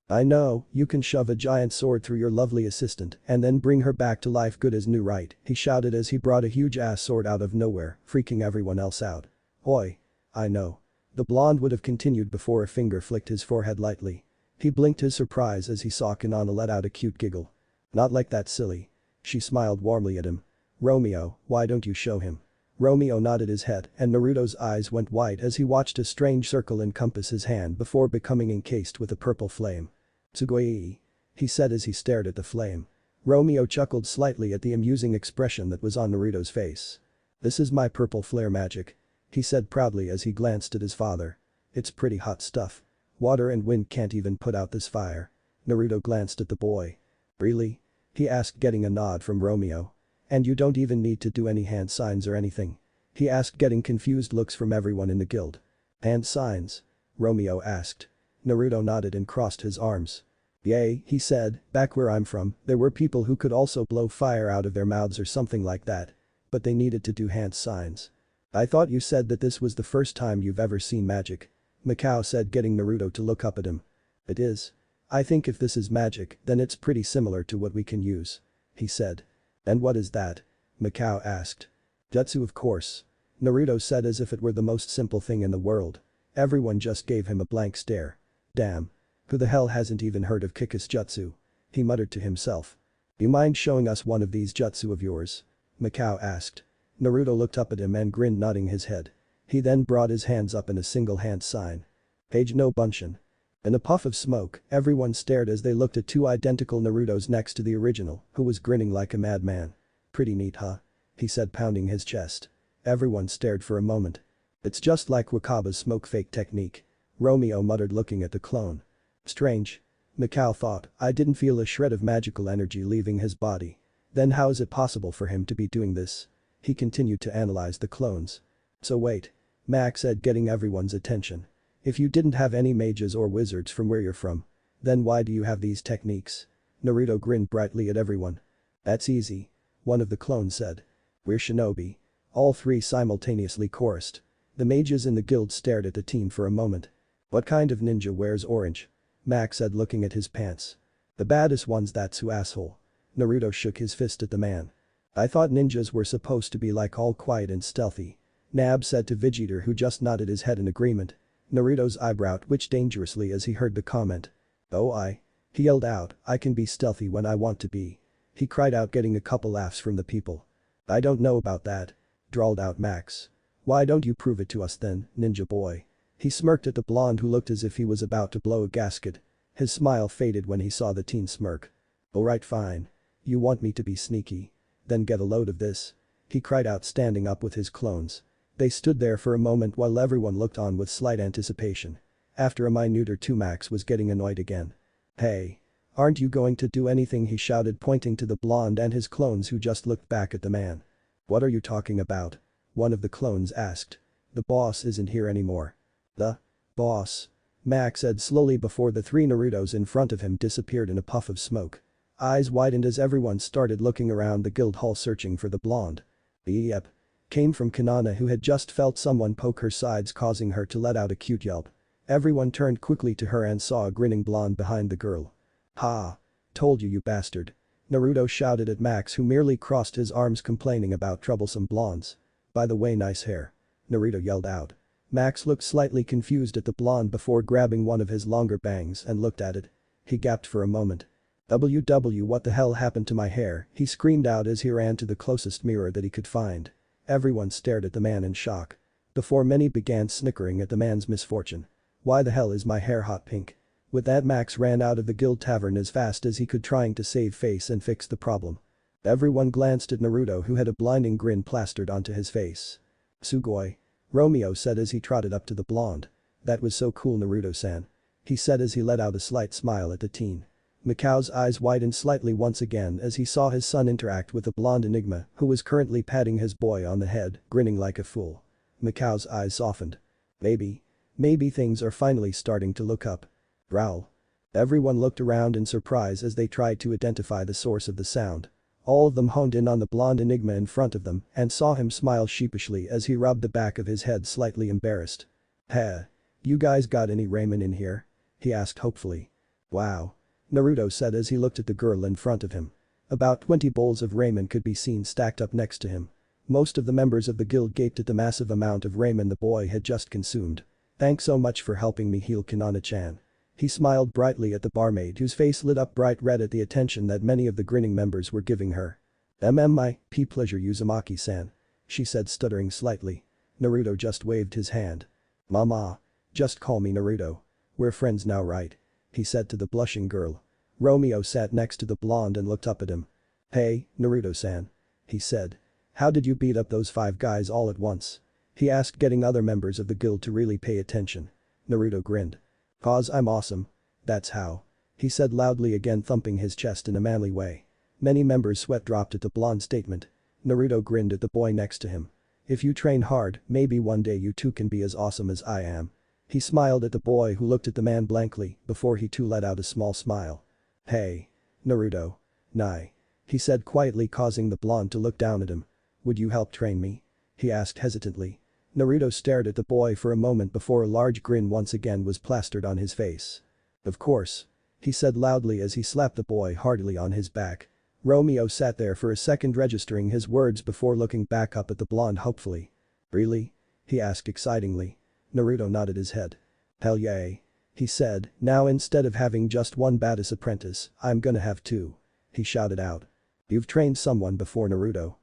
I know, you can shove a giant sword through your lovely assistant and then bring her back to life good as new, right? He shouted as he brought a huge ass sword out of nowhere, freaking everyone else out. Oi. I know. The blonde would have continued before a finger flicked his forehead lightly. He blinked his surprise as he saw Kanana let out a cute giggle. Not like that, silly. She smiled warmly at him. Romeo, why don't you show him? Romeo nodded his head and Naruto's eyes went wide as he watched a strange circle encompass his hand before becoming encased with a purple flame. Sugoi, he said as he stared at the flame. Romeo chuckled slightly at the amusing expression that was on Naruto's face. This is my purple flare magic. He said proudly as he glanced at his father. It's pretty hot stuff. Water and wind can't even put out this fire. Naruto glanced at the boy. Really? He asked, getting a nod from Romeo. And you don't even need to do any hand signs or anything? He asked, getting confused looks from everyone in the guild. Hand signs? Romeo asked. Naruto nodded and crossed his arms. Yay, he said, back where I'm from, there were people who could also blow fire out of their mouths or something like that. But they needed to do hand signs. I thought you said that this was the first time you've ever seen magic. Macau said, getting Naruto to look up at him. It is. I think if this is magic, then it's pretty similar to what we can use. He said. And what is that? Macau asked. Jutsu, of course. Naruto said as if it were the most simple thing in the world. Everyone just gave him a blank stare. Damn. Who the hell hasn't even heard of Kika's jutsu? He muttered to himself. You mind showing us one of these jutsu of yours? Macau asked. Naruto looked up at him and grinned, nodding his head. He then brought his hands up in a single hand sign. Page no Bunshin. In a puff of smoke, everyone stared as they looked at two identical Narutos next to the original, who was grinning like a madman. Pretty neat, huh? He said, pounding his chest. Everyone stared for a moment. It's just like Wakaba's smoke fake technique. Romeo muttered, looking at the clone. Strange. Macau thought, I didn't feel a shred of magical energy leaving his body. Then how is it possible for him to be doing this? He continued to analyze the clones. So wait. Max said, getting everyone's attention. If you didn't have any mages or wizards from where you're from, then why do you have these techniques? Naruto grinned brightly at everyone. That's easy. One of the clones said. We're shinobi. All three simultaneously chorused. The mages in the guild stared at the team for a moment. What kind of ninja wears orange? Max said, looking at his pants. The baddest ones, that's who, asshole. Naruto shook his fist at the man. I thought ninjas were supposed to be like all quiet and stealthy. Nab said to Vegeta, who just nodded his head in agreement. Naruto's eyebrow twitched dangerously as he heard the comment. Oh, he yelled out, I can be stealthy when I want to be. He cried out, getting a couple laughs from the people. I don't know about that, drawled out Max. Why don't you prove it to us then, ninja boy? He smirked at the blonde, who looked as if he was about to blow a gasket. His smile faded when he saw the teen smirk. Alright, fine. You want me to be sneaky? Then get a load of this. He cried out, standing up with his clones. They stood there for a moment while everyone looked on with slight anticipation. After a minute or two, Max was getting annoyed again. Hey. Aren't you going to do anything? He shouted, pointing to the blonde and his clones, who just looked back at the man. What are you talking about? One of the clones asked. The boss isn't here anymore. The boss? Max said slowly before the three Narutos in front of him disappeared in a puff of smoke. Eyes widened as everyone started looking around the guild hall searching for the blonde. Yep. Came from Kanana, who had just felt someone poke her sides, causing her to let out a cute yelp. Everyone turned quickly to her and saw a grinning blonde behind the girl. Ha! Told you, you bastard. Naruto shouted at Max, who merely crossed his arms, complaining about troublesome blondes. By the way, nice hair. Naruto yelled out. Max looked slightly confused at the blonde before grabbing one of his longer bangs and looked at it. He gasped for a moment. What the hell happened to my hair? He screamed out as he ran to the closest mirror that he could find. Everyone stared at the man in shock. Before many began snickering at the man's misfortune. Why the hell is my hair hot pink? With that, Max ran out of the guild tavern as fast as he could, trying to save face and fix the problem. Everyone glanced at Naruto, who had a blinding grin plastered onto his face. Sugoi. Romeo said as he trotted up to the blonde. That was so cool, Naruto-san. He said as he let out a slight smile at the teen. Mikao's eyes widened slightly once again as he saw his son interact with the blonde enigma, who was currently patting his boy on the head, grinning like a fool. Mikao's eyes softened. Maybe things are finally starting to look up. Growl. Everyone looked around in surprise as they tried to identify the source of the sound. All of them honed in on the blonde enigma in front of them and saw him smile sheepishly as he rubbed the back of his head, slightly embarrassed. Heh. You guys got any ramen in here? He asked hopefully. Wow. Naruto said as he looked at the girl in front of him. About 20 bowls of ramen could be seen stacked up next to him. Most of the members of the guild gaped at the massive amount of ramen the boy had just consumed. Thanks so much for helping me heal, Kanana-chan. He smiled brightly at the barmaid, whose face lit up bright red at the attention that many of the grinning members were giving her. My pleasure, Uzumaki-san. She said, stuttering slightly. Naruto just waved his hand. Mama. Just call me Naruto. We're friends now, right? He said to the blushing girl. Romeo sat next to the blonde and looked up at him. Hey, Naruto-san. He said. How did you beat up those 5 guys all at once? He asked, getting other members of the guild to really pay attention. Naruto grinned. 'Cause I'm awesome. That's how. He said loudly, again thumping his chest in a manly way. Many members' sweat dropped at the blonde statement. Naruto grinned at the boy next to him. If you train hard, maybe one day you too can be as awesome as I am. He smiled at the boy, who looked at the man blankly before he too let out a small smile. Hey. Naruto. Nai. He said quietly, causing the blonde to look down at him. Would you help train me? He asked hesitantly. Naruto stared at the boy for a moment before a large grin once again was plastered on his face. Of course. He said loudly as he slapped the boy heartily on his back. Romeo sat there for a second, registering his words before looking back up at the blonde hopefully. Really? He asked excitingly. Naruto nodded his head. Hell yeah. He said, now instead of having just one badass apprentice, I'm gonna have 2. He shouted out. You've trained someone before, Naruto?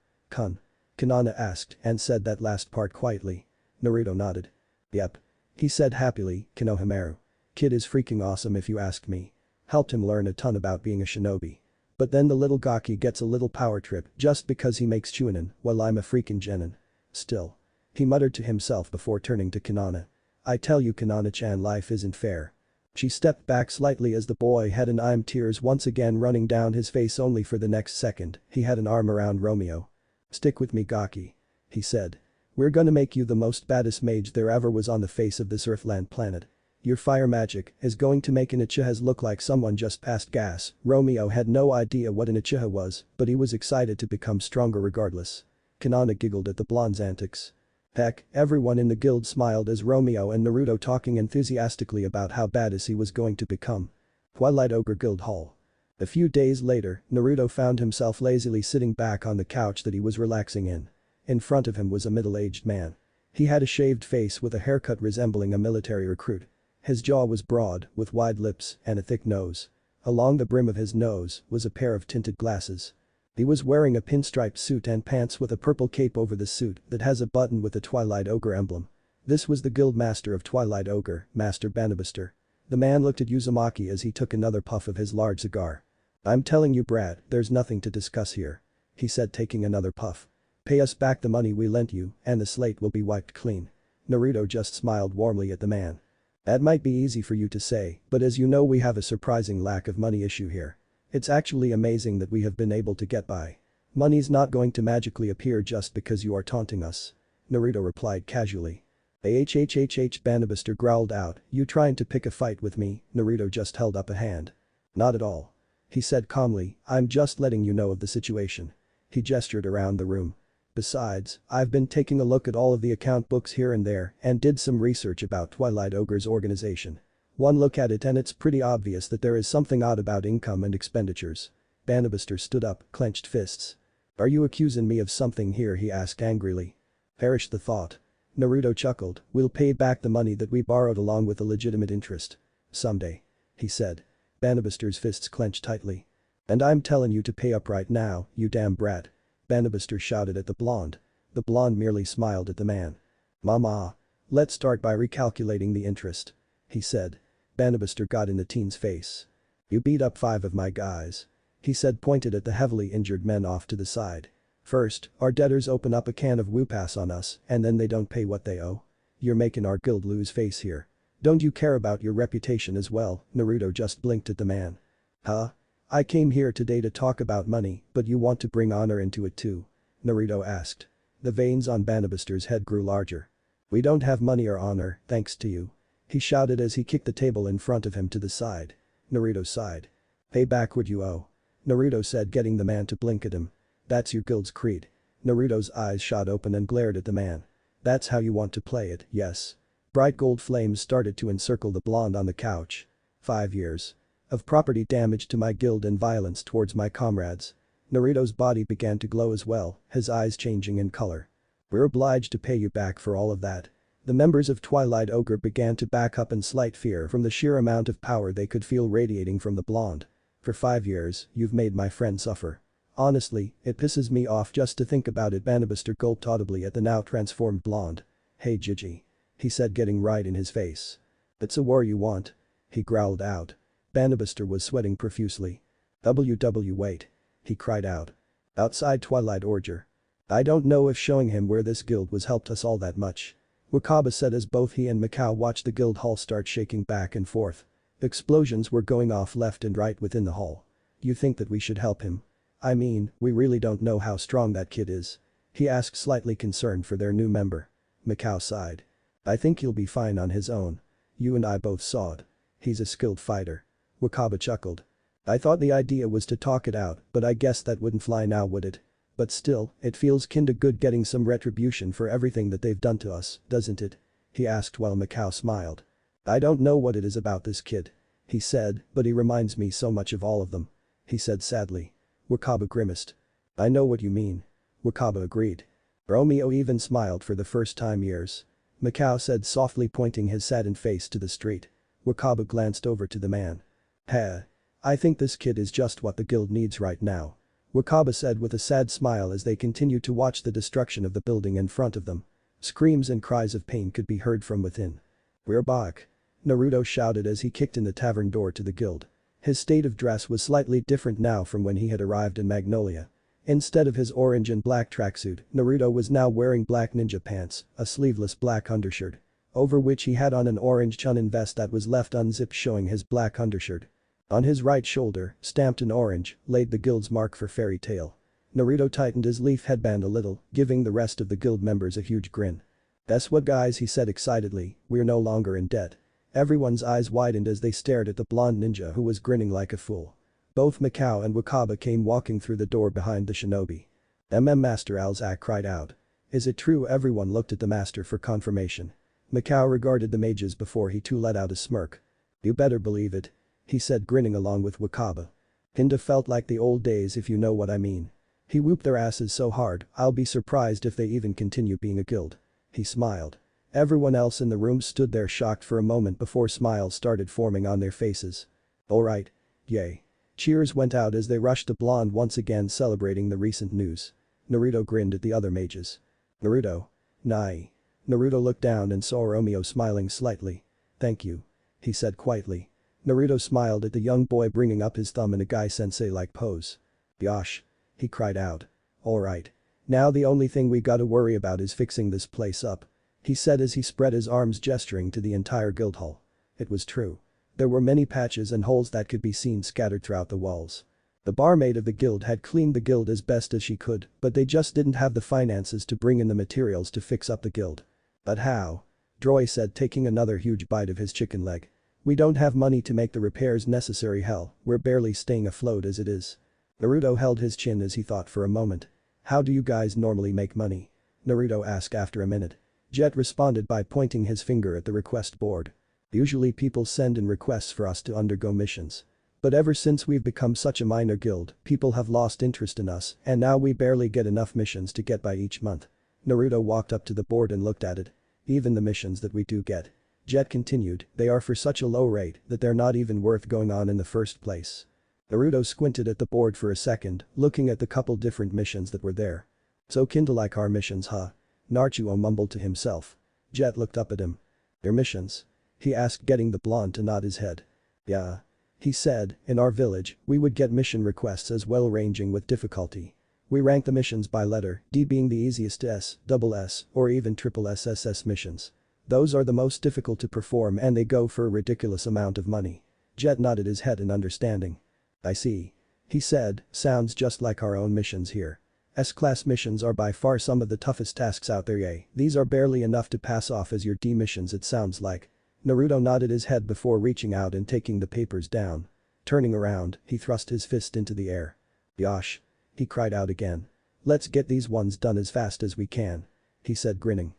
Kanana asked and said that last part quietly. Naruto nodded. Yep. He said happily, Konohamaru. Kid is freaking awesome if you ask me. Helped him learn a ton about being a shinobi. But then the little gaki gets a little power trip just because he makes chunin while I'm a freaking genin. Still. He muttered to himself before turning to Kanana. I tell you, Kanana-chan, life isn't fair. She stepped back slightly as the boy had an eye, tears once again running down his face, only for the next second, he had an arm around Romeo. "Stick with me, Gaki," he said. "We're gonna make you the most baddest mage there ever was on the face of this Earthland planet. Your fire magic is going to make an Uchiha's look like someone just passed gas." Romeo had no idea what an Uchiha was, but he was excited to become stronger regardless. Kanana giggled at the blonde's antics. Heck, everyone in the guild smiled as Romeo and Naruto talking enthusiastically about how badass he was going to become. Twilight Ogre Guild Hall. A few days later, Naruto found himself lazily sitting back on the couch that he was relaxing in. In front of him was a middle-aged man. He had a shaved face with a haircut resembling a military recruit. His jaw was broad, with wide lips and a thick nose. Along the brim of his nose was a pair of tinted glasses. He was wearing a pinstripe suit and pants with a purple cape over the suit that has a button with the Twilight Ogre emblem. This was the guild master of Twilight Ogre, Master Banabuster. The man looked at Uzumaki as he took another puff of his large cigar. "I'm telling you, Brad, there's nothing to discuss here," he said, taking another puff. "Pay us back the money we lent you and the slate will be wiped clean." Naruto just smiled warmly at the man. "That might be easy for you to say, but as you know, we have a surprising lack of money issue here. It's actually amazing that we have been able to get by. Money's not going to magically appear just because you are taunting us," Naruto replied casually. Banabuster growled out, "You trying to pick a fight with me?" Naruto just held up a hand. "Not at all," he said calmly, "I'm just letting you know of the situation." He gestured around the room. "Besides, I've been taking a look at all of the account books here and there and did some research about Twilight Ogre's organization. One look at it and it's pretty obvious that there is something odd about income and expenditures." Banabuster stood up, clenched fists. "Are you accusing me of something here?" he asked angrily. "Perish the thought." Naruto chuckled, "We'll pay back the money that we borrowed along with a legitimate interest. Someday," he said. Banabuster's fists clenched tightly. "And I'm telling you to pay up right now, you damn brat." Banabuster shouted at the blonde. The blonde merely smiled at the man. "Mama. Let's start by recalculating the interest," he said. Banabuster got in the teen's face. "You beat up 5 of my guys," he said, pointed at the heavily injured men off to the side. "First, our debtors open up a can of woo-pass on us and then they don't pay what they owe. You're making our guild lose face here. Don't you care about your reputation as well?" Naruto just blinked at the man. "Huh? I came here today to talk about money, but you want to bring honor into it too?" Naruto asked. The veins on Banabuster's head grew larger. "We don't have money or honor, thanks to you," he shouted as he kicked the table in front of him to the side. Naruto sighed. "Pay back what you owe," Naruto said, getting the man to blink at him. "That's your guild's creed." Naruto's eyes shot open and glared at the man. "That's how you want to play it, yes?" Bright gold flames started to encircle the blonde on the couch. 5 years of property damage to my guild and violence towards my comrades. Naruto's body began to glow as well, his eyes changing in color. "We're obliged to pay you back for all of that." The members of Twilight Ogre began to back up in slight fear from the sheer amount of power they could feel radiating from the blonde. "For 5 years, you've made my friend suffer. Honestly, it pisses me off just to think about it." Banabuster gulped audibly at the now transformed blonde. "Hey Gigi," he said, getting right in his face. "It's a war you want?" he growled out. Banabuster was sweating profusely. Wait," he cried out. "Outside Twilight Ogre. I don't know if showing him where this guild was helped us all that much," Wakaba said as both he and Mikao watched the guild hall start shaking back and forth. Explosions were going off left and right within the hall. "You think that we should help him? I mean, we really don't know how strong that kid is," he asked, slightly concerned for their new member. Mikao sighed. "I think he'll be fine on his own. You and I both saw it. He's a skilled fighter." Wakaba chuckled. "I thought the idea was to talk it out, but I guess that wouldn't fly now, would it? But still, it feels kinda good getting some retribution for everything that they've done to us, doesn't it?" he asked while Mikao smiled. "I don't know what it is about this kid," he said, "but he reminds me so much of all of them," he said sadly. Wakaba grimaced. "I know what you mean." Wakaba agreed. "Romeo even smiled for the first time years," Mikao said, softly pointing his saddened face to the street. Wakaba glanced over to the man. "Heh. I think this kid is just what the guild needs right now," Wakaba said with a sad smile as they continued to watch the destruction of the building in front of them. Screams and cries of pain could be heard from within. "We're back," Naruto shouted as he kicked in the tavern door to the guild. His state of dress was slightly different now from when he had arrived in Magnolia. Instead of his orange and black tracksuit, Naruto was now wearing black ninja pants, a sleeveless black undershirt. over which he had on an orange chunnin vest that was left unzipped showing his black undershirt. On his right shoulder, stamped in orange, laid the guild's mark for Fairy Tale. Naruto tightened his leaf headband a little, giving the rest of the guild members a huge grin. "That's what guys," he said excitedly, "we're no longer in debt." Everyone's eyes widened as they stared at the blonde ninja who was grinning like a fool. Both Mikao and Wakaba came walking through the door behind the shinobi. Master Alzak cried out. "Is it true?" Everyone looked at the master for confirmation. Mikao regarded the mages before he too let out a smirk. "You better believe it," he said, grinning along with Wakaba. "Kinda felt like the old days if you know what I mean. He whooped their asses so hard, I'll be surprised if they even continue being a guild." He smiled. Everyone else in the room stood there shocked for a moment before smiles started forming on their faces. "Alright. Yay." Cheers went out as they rushed the blonde once again celebrating the recent news. Naruto grinned at the other mages. "Naruto. Nai." Naruto looked down and saw Romeo smiling slightly. "Thank you," he said quietly. Naruto smiled at the young boy bringing up his thumb in a guy-sensei-like pose. "Yosh," he cried out. "Alright. Now the only thing we gotta worry about is fixing this place up," he said as he spread his arms gesturing to the entire guild hall. It was true. There were many patches and holes that could be seen scattered throughout the walls. The barmaid of the guild had cleaned the guild as best as she could, but they just didn't have the finances to bring in the materials to fix up the guild. "But how?" Droy said, taking another huge bite of his chicken leg. "We don't have money to make the repairs necessary. Hell, we're barely staying afloat as it is." Naruto held his chin as he thought for a moment. "How do you guys normally make money?" Naruto asked after a minute. Jet responded by pointing his finger at the request board. "Usually people send in requests for us to undergo missions. But ever since we've become such a minor guild, people have lost interest in us and now we barely get enough missions to get by each month." Naruto walked up to the board and looked at it. "Even the missions that we do get," Jet continued, "they are for such a low rate that they're not even worth going on in the first place." Naruto squinted at the board for a second, looking at the couple different missions that were there. "So kinda like our missions, huh?" Naruto mumbled to himself. Jet looked up at him. "Your missions?" he asked, getting the blonde to nod his head. "Yeah," he said, "in our village, we would get mission requests as well ranging with difficulty. We rank the missions by letter, D being the easiest, S, double S, or even triple SSS missions. Those are the most difficult to perform and they go for a ridiculous amount of money." Jet nodded his head in understanding. "I see," he said, "sounds just like our own missions here. S-class missions are by far some of the toughest tasks out there. Yay, these are barely enough to pass off as your D missions it sounds like." Naruto nodded his head before reaching out and taking the papers down. Turning around, he thrust his fist into the air. "Yosh!" he cried out again. "Let's get these ones done as fast as we can," he said, grinning.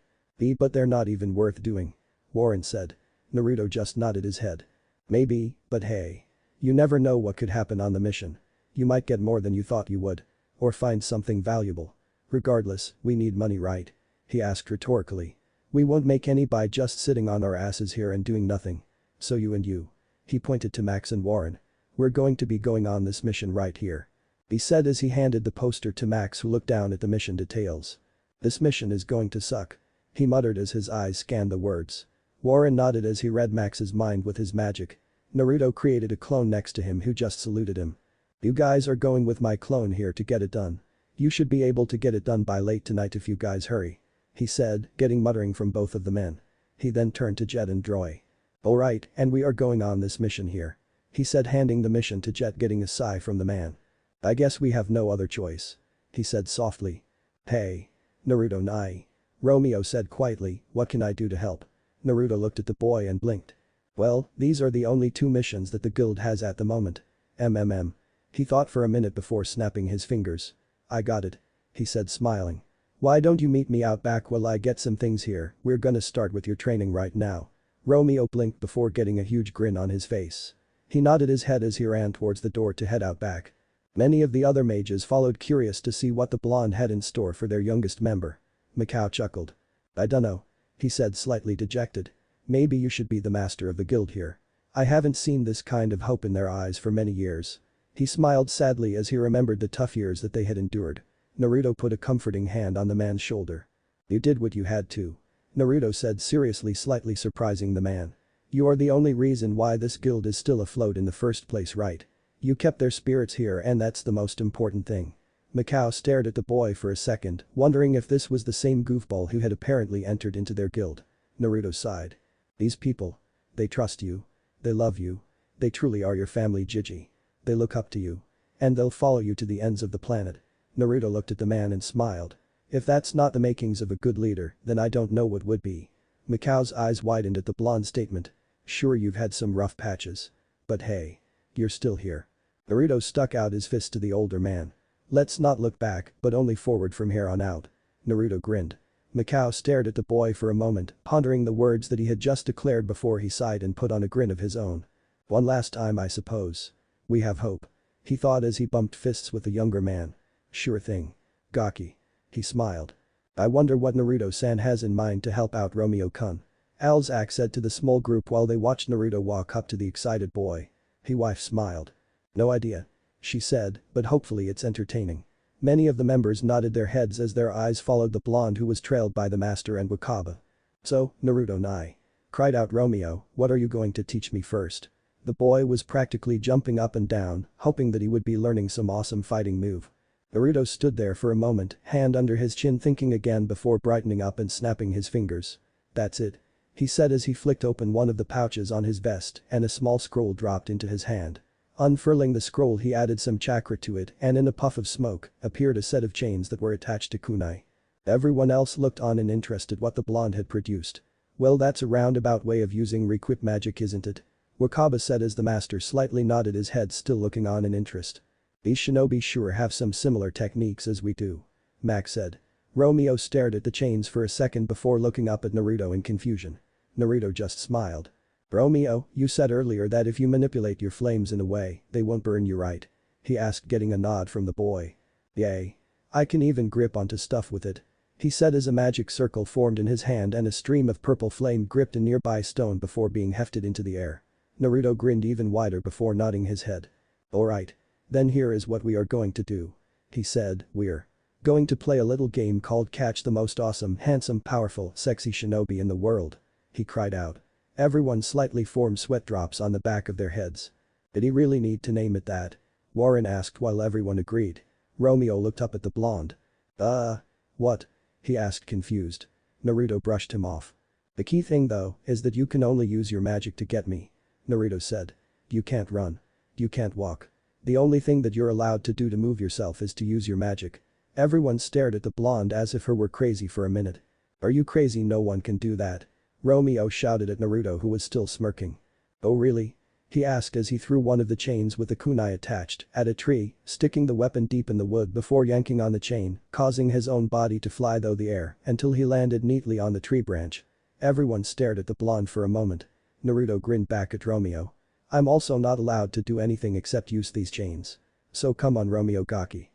But they're not even worth doing," Warren said. Naruto just nodded his head. "Maybe, but hey. You never know what could happen on the mission. You might get more than you thought you would. Or find something valuable. Regardless, we need money, right?" he asked rhetorically. "We won't make any by just sitting on our asses here and doing nothing. So you and you." He pointed to Max and Warren. "We're going to be going on this mission right here," he said as he handed the poster to Max, who looked down at the mission details. "This mission is going to suck," he muttered as his eyes scanned the words. Warren nodded as he read Max's mind with his magic. Naruto created a clone next to him who just saluted him. "You guys are going with my clone here to get it done. You should be able to get it done by late tonight if you guys hurry," he said, getting muttering from both of the men. He then turned to Jet and Droy. "Alright, and we are going on this mission here," he said, handing the mission to Jet, getting a sigh from the man. "I guess we have no other choice," he said softly. "Hey. Naruto Nai," Romeo said quietly, "what can I do to help?" Naruto looked at the boy and blinked. "Well, these are the only two missions that the guild has at the moment. He thought for a minute before snapping his fingers. "I got it," he said, smiling. "Why don't you meet me out back while I get some things here? We're gonna start with your training right now." Romeo blinked before getting a huge grin on his face. He nodded his head as he ran towards the door to head out back. Many of the other mages followed, curious to see what the blonde had in store for their youngest member. Mikao chuckled. "I dunno," he said, slightly dejected. "Maybe you should be the master of the guild here. I haven't seen this kind of hope in their eyes for many years." He smiled sadly as he remembered the tough years that they had endured. Naruto put a comforting hand on the man's shoulder. "You did what you had to," Naruto said seriously, slightly surprising the man. "You are the only reason why this guild is still afloat in the first place, right? You kept their spirits here and that's the most important thing." Mikao stared at the boy for a second, wondering if this was the same goofball who had apparently entered into their guild. Naruto sighed. These people. They trust you. They love you. They truly are your family, Gigi. They look up to you. And they'll follow you to the ends of the planet. Naruto looked at the man and smiled. If that's not the makings of a good leader, then I don't know what would be. Mikao's eyes widened at the blonde statement. Sure, you've had some rough patches. But hey. You're still here. Naruto stuck out his fist to the older man. Let's not look back, but only forward from here on out. Naruto grinned. Mikao stared at the boy for a moment, pondering the words that he had just declared before he sighed and put on a grin of his own. One last time, I suppose. We have hope. He thought as he bumped fists with the younger man. Sure thing. Gaki. He smiled. I wonder what Naruto-san has in mind to help out Romeo-kun. Alzak said to the small group while they watched Naruto walk up to the excited boy. His wife smiled. No idea. She said, but hopefully it's entertaining. Many of the members nodded their heads as their eyes followed the blonde who was trailed by the master and Wakaba. So, Naruto-nai. Cried out Romeo, what are you going to teach me first? The boy was practically jumping up and down, hoping that he would be learning some awesome fighting move. Naruto stood there for a moment, hand under his chin thinking again before brightening up and snapping his fingers. That's it. He said as he flicked open one of the pouches on his vest and a small scroll dropped into his hand. Unfurling the scroll he added some chakra to it and in a puff of smoke appeared a set of chains that were attached to kunai. Everyone else looked on in interest at what the blonde had produced. Well, that's a roundabout way of using requip magic, isn't it? Wakaba said as the master slightly nodded his head, still looking on in interest. These shinobi sure have some similar techniques as we do. Max said. Romeo stared at the chains for a second before looking up at Naruto in confusion. Naruto just smiled. Romeo, you said earlier that if you manipulate your flames in a way, they won't burn you, right? He asked, getting a nod from the boy. Yay. I can even grip onto stuff with it. He said as a magic circle formed in his hand and a stream of purple flame gripped a nearby stone before being hefted into the air. Naruto grinned even wider before nodding his head. Alright. Then here is what we are going to do. He said, we're going to play a little game called Catch the Most Awesome, Handsome, Powerful, Sexy Shinobi in the World. He cried out. Everyone slightly formed sweat drops on the back of their heads. Did he really need to name it that? Warren asked while everyone agreed. Romeo looked up at the blonde. What? He asked, confused. Naruto brushed him off. The key thing though is that you can only use your magic to get me. Naruto said. You can't run. You can't walk. The only thing that you're allowed to do to move yourself is to use your magic. Everyone stared at the blonde as if her were crazy for a minute. Are you crazy? No one can do that. Romeo shouted at Naruto, who was still smirking. Oh really? He asked as he threw one of the chains with the kunai attached at a tree, sticking the weapon deep in the wood before yanking on the chain, causing his own body to fly through the air until he landed neatly on the tree branch. Everyone stared at the blonde for a moment. Naruto grinned back at Romeo. I'm also not allowed to do anything except use these chains. So come on, Romeo Gaki.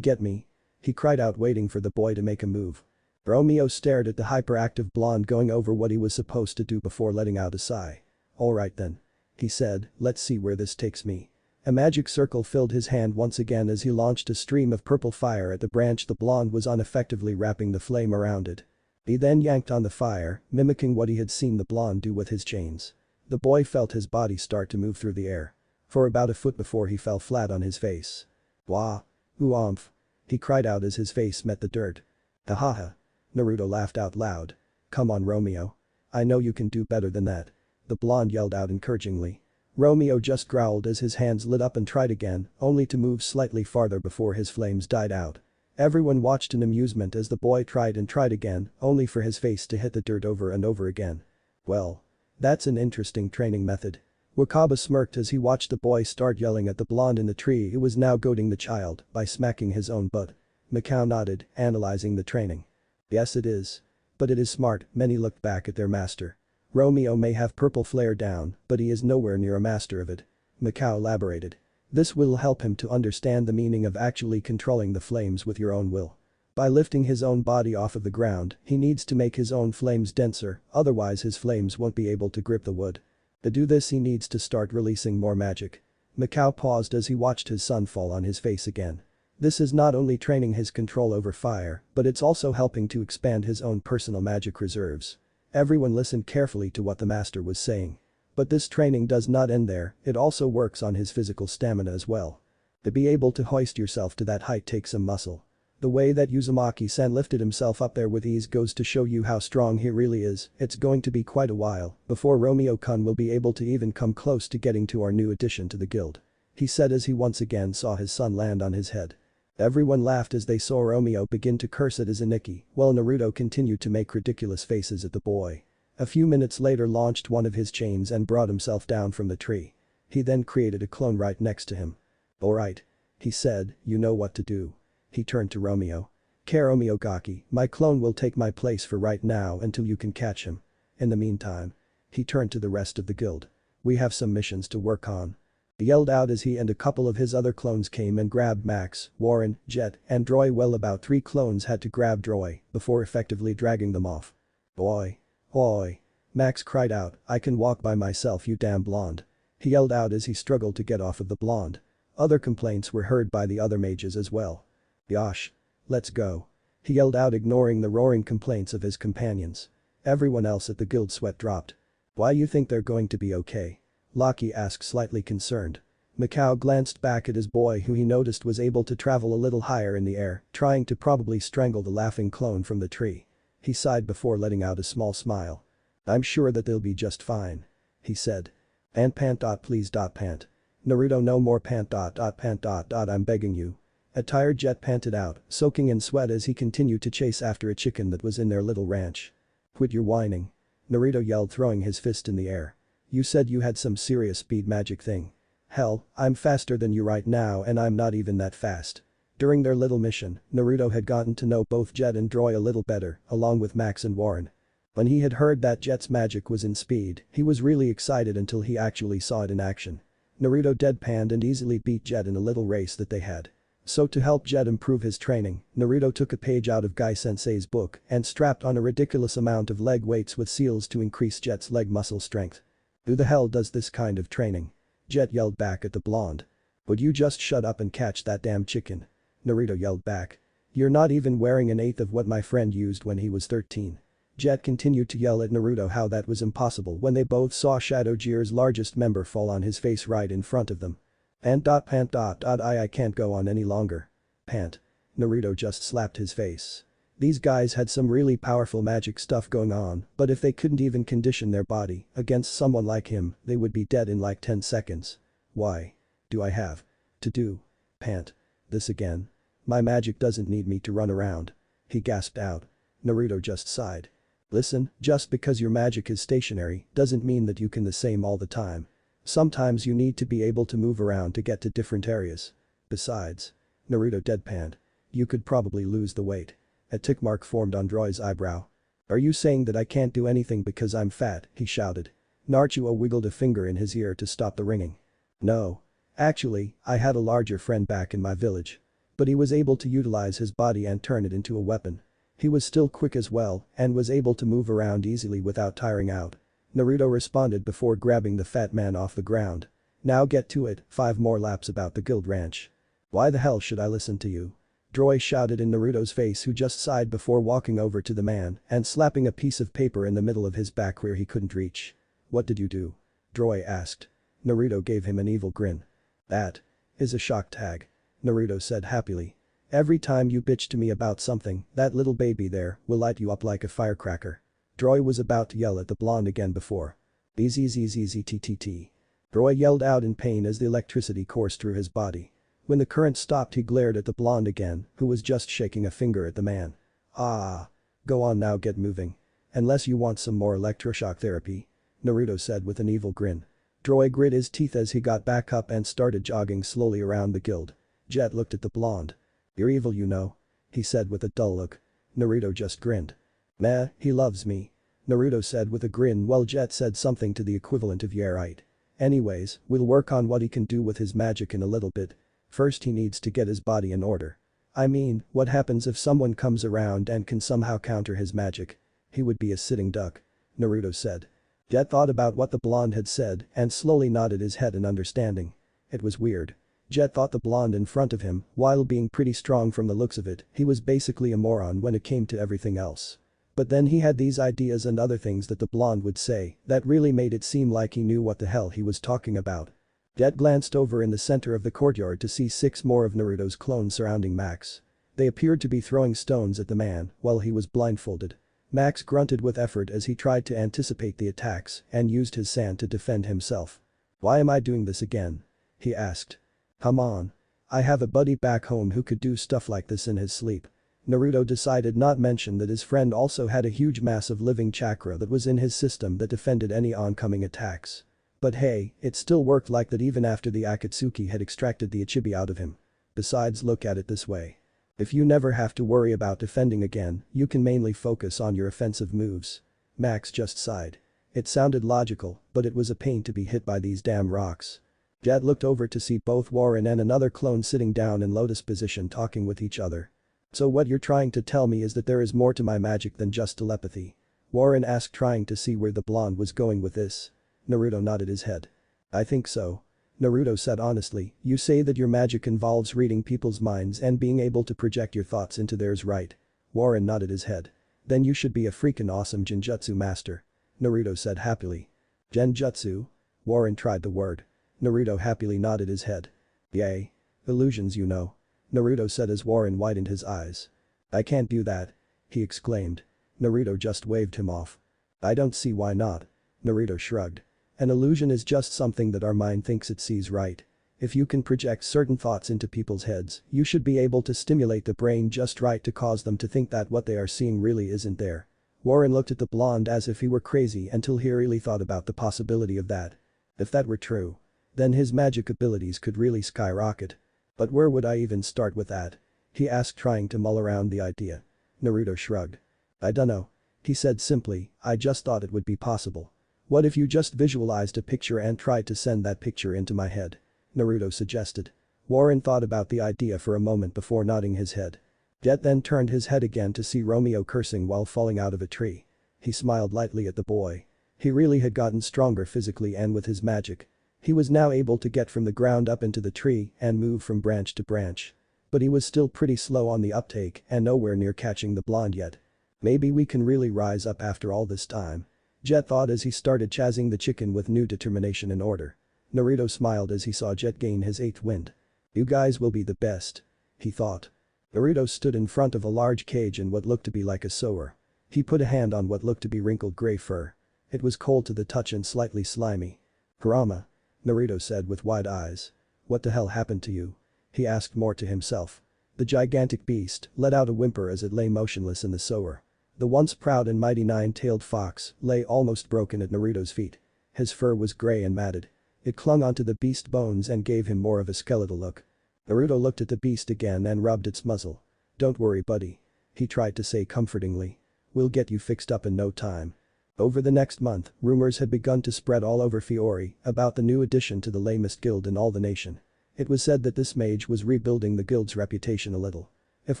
Get me. He cried out, waiting for the boy to make a move. Romeo stared at the hyperactive blonde going over what he was supposed to do before letting out a sigh. Alright then. He said, let's see where this takes me. A magic circle filled his hand once again as he launched a stream of purple fire at the branch the blonde was on, effectively wrapping the flame around it. He then yanked on the fire, mimicking what he had seen the blonde do with his chains. The boy felt his body start to move through the air. For about a foot before he fell flat on his face. Wah. Oomph. He cried out as his face met the dirt. Ha. Naruto laughed out loud. Come on, Romeo. I know you can do better than that. The blonde yelled out encouragingly. Romeo just growled as his hands lit up and tried again, only to move slightly farther before his flames died out. Everyone watched in amusement as the boy tried and tried again, only for his face to hit the dirt over and over again. Well. That's an interesting training method. Wakaba smirked as he watched the boy start yelling at the blonde in the tree who was now goading the child by smacking his own butt. Mikao nodded, analyzing the training. Yes it is. But it is smart. Many looked back at their master. Romeo may have purple flare down, but he is nowhere near a master of it. Mikao elaborated. This will help him to understand the meaning of actually controlling the flames with your own will. By lifting his own body off of the ground, he needs to make his own flames denser, otherwise his flames won't be able to grip the wood. To do this he needs to start releasing more magic. Mikao paused as he watched his son fall on his face again. This is not only training his control over fire, but it's also helping to expand his own personal magic reserves. Everyone listened carefully to what the master was saying. But this training does not end there, it also works on his physical stamina as well. To be able to hoist yourself to that height takes some muscle. The way that Uzumaki-san lifted himself up there with ease goes to show you how strong he really is. It's going to be quite a while before Romeo-kun will be able to even come close to getting to our new addition to the guild. He said as he once again saw his son land on his head. Everyone laughed as they saw Romeo begin to curse at his Aniki, while Naruto continued to make ridiculous faces at the boy. A few minutes later launched one of his chains and brought himself down from the tree. He then created a clone right next to him. "Alright," he said, "you know what to do." He turned to Romeo. "Karo Miyagaki, my clone will take my place for right now until you can catch him. In the meantime." He turned to the rest of the guild. "We have some missions to work on." He yelled out as he and a couple of his other clones came and grabbed Max, Warren, Jet, and Droy. Well, about 3 clones had to grab Droy before effectively dragging them off. "Boy. Oi." Max cried out, "I can walk by myself, you damn blonde." He yelled out as he struggled to get off of the blonde. Other complaints were heard by the other mages as well. "Yosh. Let's go." He yelled out, ignoring the roaring complaints of his companions. Everyone else at the guild sweat dropped. "Why you think they're going to be okay?" Lucky asked, slightly concerned. Mikao glanced back at his boy, who he noticed was able to travel a little higher in the air, trying to probably strangle the laughing clone from the tree. He sighed before letting out a small smile. "I'm sure that they'll be just fine," he said. "And pant. Please. Pant. Naruto, no more pant. Pant. I'm begging you." A tired Jet panted out, soaking in sweat as he continued to chase after a chicken that was in their little ranch. "Quit your whining," Naruto yelled, throwing his fist in the air. "You said you had some serious speed magic thing. Hell, I'm faster than you right now and I'm not even that fast." During their little mission, Naruto had gotten to know both Jet and Droy a little better, along with Max and Warren. When he had heard that Jet's magic was in speed, he was really excited until he actually saw it in action. Naruto deadpanned and easily beat Jet in a little race that they had. So to help Jet improve his training, Naruto took a page out of Gai-sensei's book and strapped on a ridiculous amount of leg weights with seals to increase Jet's leg muscle strength. "Who the hell does this kind of training?" Jet yelled back at the blonde. "Would you just shut up and catch that damn chicken?" Naruto yelled back. "You're not even wearing an eighth of what my friend used when he was 13. Jet continued to yell at Naruto how that was impossible when they both saw Shadow Gear's largest member fall on his face right in front of them. "And pant. I can't go on any longer." "Pant." Naruto just slapped his face. These guys had some really powerful magic stuff going on, but if they couldn't even condition their body against someone like him, they would be dead in like 10 seconds. "Why do I have to do pant this again? My magic doesn't need me to run around," he gasped out. Naruto just sighed. "Listen, just because your magic is stationary doesn't mean that you can the same all the time. Sometimes you need to be able to move around to get to different areas. Besides," Naruto deadpanned, "you could probably lose the weight." A tick mark formed on Droy's eyebrow. "Are you saying that I can't do anything because I'm fat?" he shouted. Naruto wiggled a finger in his ear to stop the ringing. "No. Actually, I had a larger friend back in my village. But he was able to utilize his body and turn it into a weapon. He was still quick as well and was able to move around easily without tiring out." Naruto responded before grabbing the fat man off the ground. "Now get to it, 5 more laps about the guild ranch." "Why the hell should I listen to you?" Droy shouted in Naruto's face, who just sighed before walking over to the man and slapping a piece of paper in the middle of his back where he couldn't reach. "What did you do?" Droy asked. Naruto gave him an evil grin. "That is a shock tag," Naruto said happily. "Every time you bitch to me about something, that little baby there will light you up like a firecracker." Droy was about to yell at the blonde again before. "Bzzzzzztt." Droy yelled out in pain as the electricity coursed through his body. When the current stopped, he glared at the blonde again, who was just shaking a finger at the man. "Ah. Go on now, get moving. Unless you want some more electroshock therapy," Naruto said with an evil grin. Droy grit his teeth as he got back up and started jogging slowly around the guild. Jet looked at the blonde. "You're evil, you know," he said with a dull look. Naruto just grinned. "Meh, he loves me," Naruto said with a grin while Jet said something to the equivalent of "yeah right. Anyways, we'll work on what he can do with his magic in a little bit. First he needs to get his body in order. I mean, what happens if someone comes around and can somehow counter his magic? He would be a sitting duck," Naruto said. Jet thought about what the blonde had said and slowly nodded his head in understanding. It was weird. Jet thought the blonde in front of him, while being pretty strong from the looks of it, he was basically a moron when it came to everything else. But then he had these ideas and other things that the blonde would say that really made it seem like he knew what the hell he was talking about. Jet glanced over in the center of the courtyard to see 6 more of Naruto's clones surrounding Max. They appeared to be throwing stones at the man while he was blindfolded. Max grunted with effort as he tried to anticipate the attacks and used his sand to defend himself. "Why am I doing this again?" he asked. "Come on. I have a buddy back home who could do stuff like this in his sleep." Naruto decided not mention that his friend also had a huge mass of living chakra that was in his system that defended any oncoming attacks. But hey, it still worked like that even after the Akatsuki had extracted the Ichibi out of him. Besides, look at it this way. If you never have to worry about defending again, you can mainly focus on your offensive moves. Max just sighed. It sounded logical, but it was a pain to be hit by these damn rocks. Jet looked over to see both Warren and another clone sitting down in lotus position talking with each other. "So what you're trying to tell me is that there is more to my magic than just telepathy?" Warren asked, trying to see where the blonde was going with this. Naruto nodded his head. "I think so." Naruto said honestly, "You say that your magic involves reading people's minds and being able to project your thoughts into theirs, right?" Warren nodded his head. "Then you should be a freaking awesome Genjutsu master," Naruto said happily. "Genjutsu?" Warren tried the word. Naruto happily nodded his head. "Yay. Illusions, you know," Naruto said as Warren widened his eyes. "I can't do that," he exclaimed. Naruto just waved him off. "I don't see why not," Naruto shrugged. "An illusion is just something that our mind thinks it sees, right? If you can project certain thoughts into people's heads, you should be able to stimulate the brain just right to cause them to think that what they are seeing really isn't there." Warren looked at the blonde as if he were crazy until he really thought about the possibility of that. If that were true, then his magic abilities could really skyrocket. "But where would I even start with that?" he asked, trying to mull around the idea. Naruto shrugged. "I dunno," he said simply, "I just thought it would be possible. What if you just visualized a picture and tried to send that picture into my head?" Naruto suggested. Warren thought about the idea for a moment before nodding his head. Jet then turned his head again to see Romeo cursing while falling out of a tree. He smiled lightly at the boy. He really had gotten stronger physically and with his magic. He was now able to get from the ground up into the tree and move from branch to branch. But he was still pretty slow on the uptake and nowhere near catching the blonde yet. "Maybe we can really rise up after all this time," Jet thought as he started chasing the chicken with new determination and order. Naruto smiled as he saw Jet gain his 8th wind. "You guys will be the best," he thought. Naruto stood in front of a large cage in what looked to be like a sewer. He put a hand on what looked to be wrinkled gray fur. It was cold to the touch and slightly slimy. "Kurama," Naruto said with wide eyes. "What the hell happened to you?" he asked, more to himself. The gigantic beast let out a whimper as it lay motionless in the sewer. The once proud and mighty nine-tailed fox lay almost broken at Naruto's feet. His fur was gray and matted. It clung onto the beast's bones and gave him more of a skeletal look. Naruto looked at the beast again and rubbed its muzzle. "Don't worry, buddy," he tried to say comfortingly. "We'll get you fixed up in no time." Over the next month, rumors had begun to spread all over Fiori about the new addition to the lamest guild in all the nation. It was said that this mage was rebuilding the guild's reputation a little. If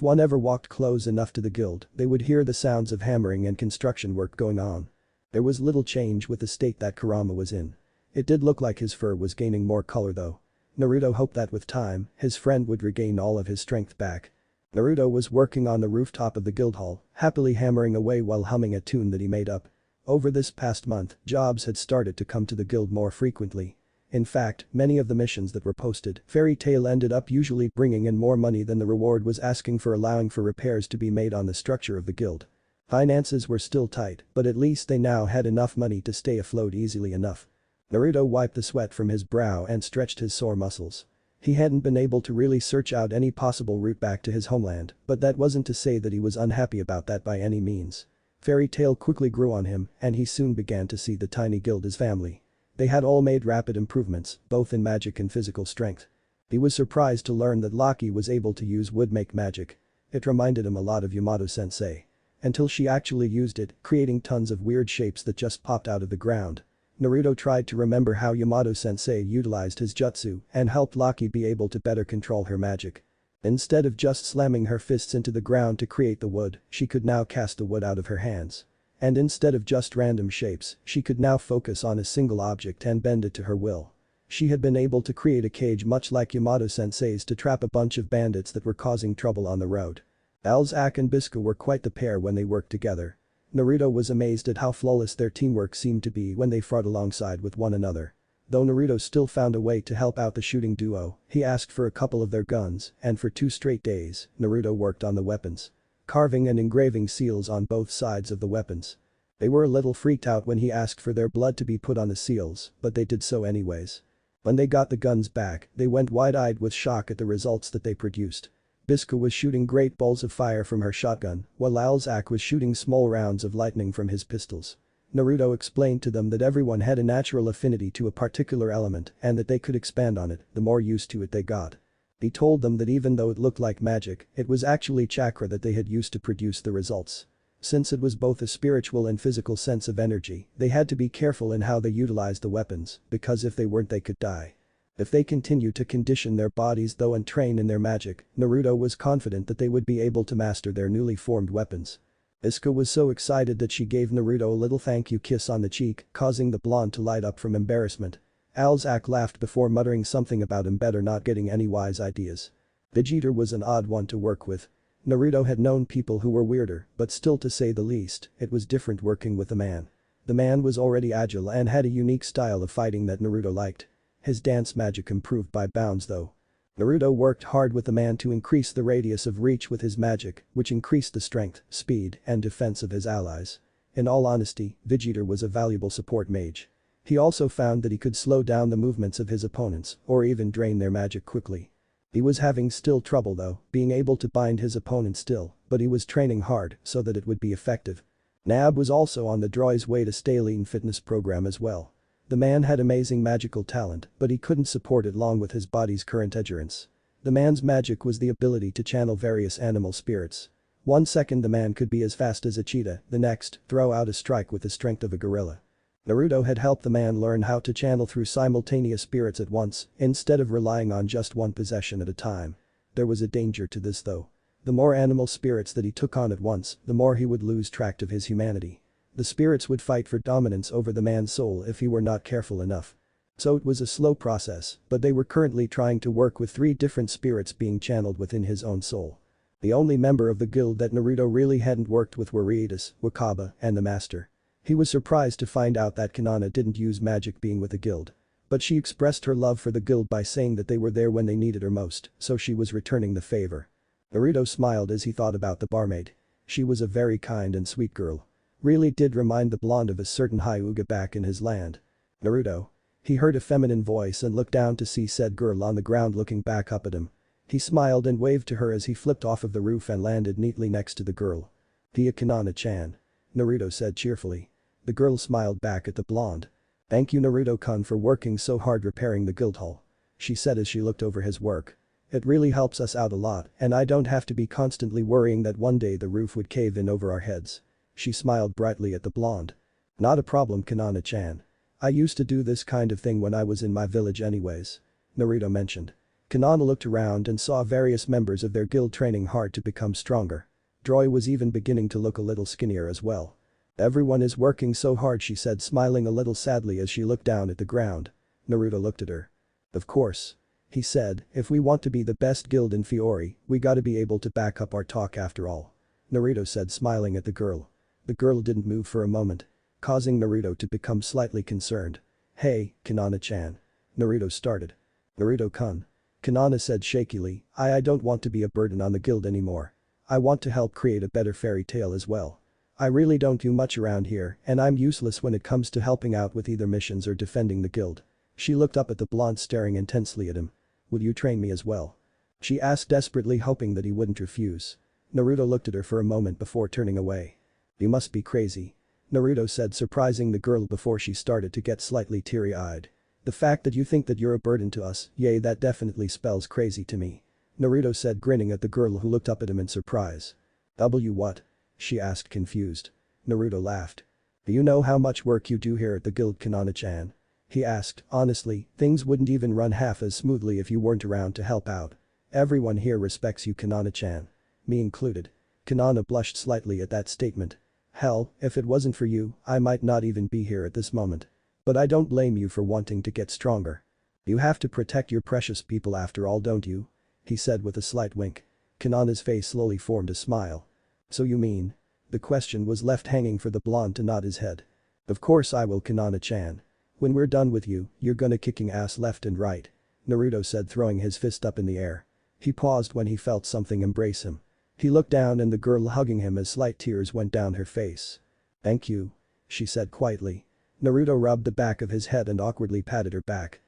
one ever walked close enough to the guild, they would hear the sounds of hammering and construction work going on. There was little change with the state that Kurama was in. It did look like his fur was gaining more color though. Naruto hoped that with time, his friend would regain all of his strength back. Naruto was working on the rooftop of the guild hall, happily hammering away while humming a tune that he made up. Over this past month, jobs had started to come to the guild more frequently. In fact, many of the missions that were posted, Fairy Tail ended up usually bringing in more money than the reward was asking for, allowing for repairs to be made on the structure of the guild. Finances were still tight, but at least they now had enough money to stay afloat easily enough. Naruto wiped the sweat from his brow and stretched his sore muscles. He hadn't been able to really search out any possible route back to his homeland, but that wasn't to say that he was unhappy about that by any means. Fairy Tail quickly grew on him and he soon began to see the tiny guild as family. They had all made rapid improvements, both in magic and physical strength. He was surprised to learn that Laki was able to use wood make magic. It reminded him a lot of Yamato-sensei. Until she actually used it, creating tons of weird shapes that just popped out of the ground. Naruto tried to remember how Yamato-sensei utilized his jutsu and helped Laki be able to better control her magic. Instead of just slamming her fists into the ground to create the wood, she could now cast the wood out of her hands. And instead of just random shapes, she could now focus on a single object and bend it to her will. She had been able to create a cage much like Yamato-sensei's to trap a bunch of bandits that were causing trouble on the road. Alzak and Bisca were quite the pair when they worked together. Naruto was amazed at how flawless their teamwork seemed to be when they fought alongside with one another. Though Naruto still found a way to help out the shooting duo, he asked for a couple of their guns, and for 2 straight days, Naruto worked on the weapons. Carving and engraving seals on both sides of the weapons. They were a little freaked out when he asked for their blood to be put on the seals, but they did so anyways. When they got the guns back, they went wide-eyed with shock at the results that they produced. Bisco was shooting great balls of fire from her shotgun, while Lalzak was shooting small rounds of lightning from his pistols. Naruto explained to them that everyone had a natural affinity to a particular element and that they could expand on it the more used to it they got. He told them that even though it looked like magic, it was actually chakra that they had used to produce the results. Since it was both a spiritual and physical sense of energy, they had to be careful in how they utilized the weapons, because if they weren't they could die. If they continued to condition their bodies though and train in their magic, Naruto was confident that they would be able to master their newly formed weapons. Isuka was so excited that she gave Naruto a little thank you kiss on the cheek, causing the blonde to light up from embarrassment. Alzak laughed before muttering something about him better not getting any wise ideas. Vegeta was an odd one to work with. Naruto had known people who were weirder, but still to say the least, it was different working with the man. The man was already agile and had a unique style of fighting that Naruto liked. His dance magic improved by bounds though. Naruto worked hard with the man to increase the radius of reach with his magic, which increased the strength, speed, and defense of his allies. In all honesty, Vegeta was a valuable support mage. He also found that he could slow down the movements of his opponents, or even drain their magic quickly. He was having still trouble though, being able to bind his opponent still, but he was training hard so that it would be effective. Nab was also on the Droid's way to stay lean fitness program as well. The man had amazing magical talent, but he couldn't support it long with his body's current endurance. The man's magic was the ability to channel various animal spirits. 1 second the man could be as fast as a cheetah, the next, throw out a strike with the strength of a gorilla. Naruto had helped the man learn how to channel through simultaneous spirits at once, instead of relying on just one possession at a time. There was a danger to this though. The more animal spirits that he took on at once, the more he would lose track of his humanity. The spirits would fight for dominance over the man's soul if he were not careful enough. So it was a slow process, but they were currently trying to work with 3 different spirits being channeled within his own soul. The only member of the guild that Naruto really hadn't worked with were Riitas, Wakaba, and the Master. He was surprised to find out that Kanana didn't use magic being with the guild. But she expressed her love for the guild by saying that they were there when they needed her most, so she was returning the favor. Naruto smiled as he thought about the barmaid. She was a very kind and sweet girl. Really did remind the blonde of a certain Hyuga back in his land. Naruto. He heard a feminine voice and looked down to see said girl on the ground looking back up at him. He smiled and waved to her as he flipped off of the roof and landed neatly next to the girl. "Via Kanana-chan," Naruto said cheerfully. The girl smiled back at the blonde. "Thank you Naruto-kun for working so hard repairing the guild hall," she said as she looked over his work. "It really helps us out a lot and I don't have to be constantly worrying that one day the roof would cave in over our heads." She smiled brightly at the blonde. "Not a problem Kanana-chan. I used to do this kind of thing when I was in my village anyways," Naruto mentioned. Kanana looked around and saw various members of their guild training hard to become stronger. Droy was even beginning to look a little skinnier as well. "Everyone is working so hard," she said smiling a little sadly as she looked down at the ground. Naruto looked at her. "Of course," he said, "if we want to be the best guild in Fiori, we gotta be able to back up our talk after all," Naruto said smiling at the girl. The girl didn't move for a moment, causing Naruto to become slightly concerned. "Hey, Kanana-chan." Naruto started. "Naruto-kun." Kanana said shakily, I don't want to be a burden on the guild anymore. I want to help create a better fairy tale as well. I really don't do much around here and I'm useless when it comes to helping out with either missions or defending the guild." She looked up at the blonde staring intensely at him. "Will you train me as well?" she asked desperately hoping that he wouldn't refuse. Naruto looked at her for a moment before turning away. "You must be crazy," Naruto said surprising the girl before she started to get slightly teary-eyed. "The fact that you think that you're a burden to us, yay that definitely spells crazy to me," Naruto said grinning at the girl who looked up at him in surprise. What?" she asked confused. Naruto laughed. "Do you know how much work you do here at the guild Kanana-chan?" he asked. "Honestly, things wouldn't even run half as smoothly if you weren't around to help out. Everyone here respects you Kanana-chan. Me included." Kanana blushed slightly at that statement. "Hell, if it wasn't for you, I might not even be here at this moment. But I don't blame you for wanting to get stronger. You have to protect your precious people after all don't you?" he said with a slight wink. Kanana's face slowly formed a smile. "So you mean?" The question was left hanging for the blonde to nod his head. "Of course I will Kanana-chan. When we're done with you, you're gonna kicking ass left and right," Naruto said, throwing his fist up in the air. He paused when he felt something embrace him. He looked down and the girl hugging him as slight tears went down her face. "Thank you," she said quietly. Naruto rubbed the back of his head and awkwardly patted her back.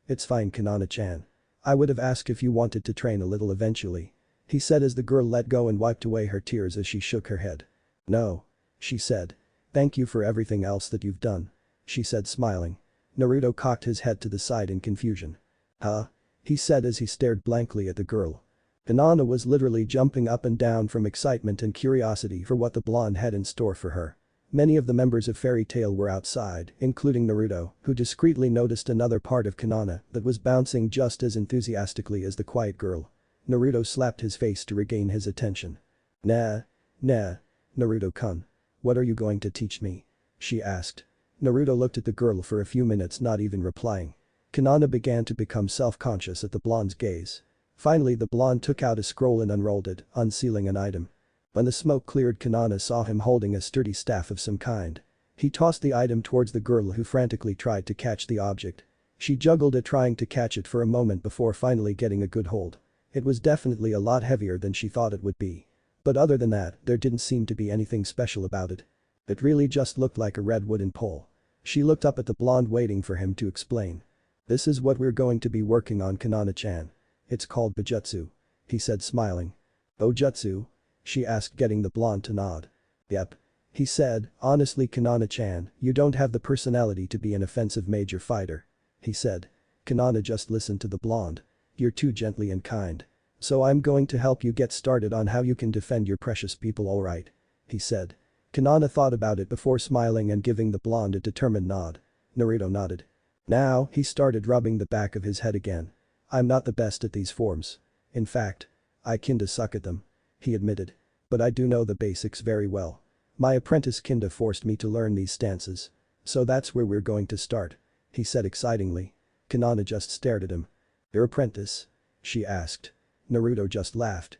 It's fine, Kanana-chan. I would have asked if you wanted to train a little eventually," he said as the girl let go and wiped away her tears as she shook her head. "No," she said. "Thank you for everything else that you've done," she said, smiling. Naruto cocked his head to the side in confusion. "Huh?" he said as he stared blankly at the girl. Kanana was literally jumping up and down from excitement and curiosity for what the blonde had in store for her. Many of the members of Fairy Tail were outside, including Naruto, who discreetly noticed another part of Kanana that was bouncing just as enthusiastically as the quiet girl. Naruto slapped his face to regain his attention. Nah, Naruto-kun. What are you going to teach me?" she asked. Naruto looked at the girl for a few minutes, not even replying. Kanana began to become self-conscious at the blonde's gaze. Finally the blonde took out a scroll and unrolled it, unsealing an item. When the smoke cleared, Kanana saw him holding a sturdy staff of some kind. He tossed the item towards the girl, who frantically tried to catch the object. She juggled it, trying to catch it for a moment before finally getting a good hold. It was definitely a lot heavier than she thought it would be. But other than that, there didn't seem to be anything special about it. It really just looked like a red wooden pole. She looked up at the blonde, waiting for him to explain. "This is what we're going to be working on, Kanana-chan. It's called Bujutsu," he said, smiling. "Bojutsu?" she asked, getting the blonde to nod. "Yep," he said. "Honestly, Kanana-chan, you don't have the personality to be an offensive major fighter," he said. Kanana just listened to the blonde. "You're too gently and kind. So I'm going to help you get started on how you can defend your precious people, alright?" he said. Kanana thought about it before smiling and giving the blonde a determined nod. Naruto nodded. Now, he started rubbing the back of his head again. "I'm not the best at these forms. In fact, I kinda suck at them," he admitted. "But I do know the basics very well. My apprentice kinda forced me to learn these stances. So that's where we're going to start," he said excitingly. Kanana just stared at him. "Your apprentice?" she asked. Naruto just laughed.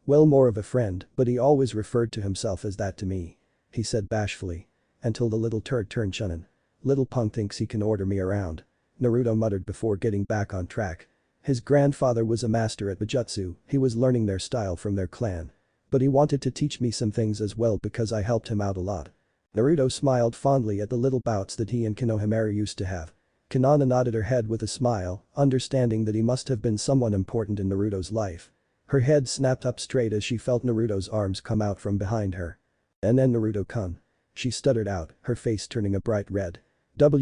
Well, more of a friend, but he always referred to himself as that to me," he said bashfully. "Until the little turd turned chunin. Little punk thinks he can order me around," Naruto muttered before getting back on track. His grandfather was a master at Bujutsu, he was learning their style from their clan. "But he wanted to teach me some things as well because I helped him out a lot." Naruto smiled fondly at the little bouts that he and Konohamaru used to have. Kanana nodded her head with a smile, understanding that he must have been someone important in Naruto's life. Her head snapped up straight as she felt Naruto's arms come out from behind her. "And then Naruto-kun," she stuttered out, her face turning a bright red. What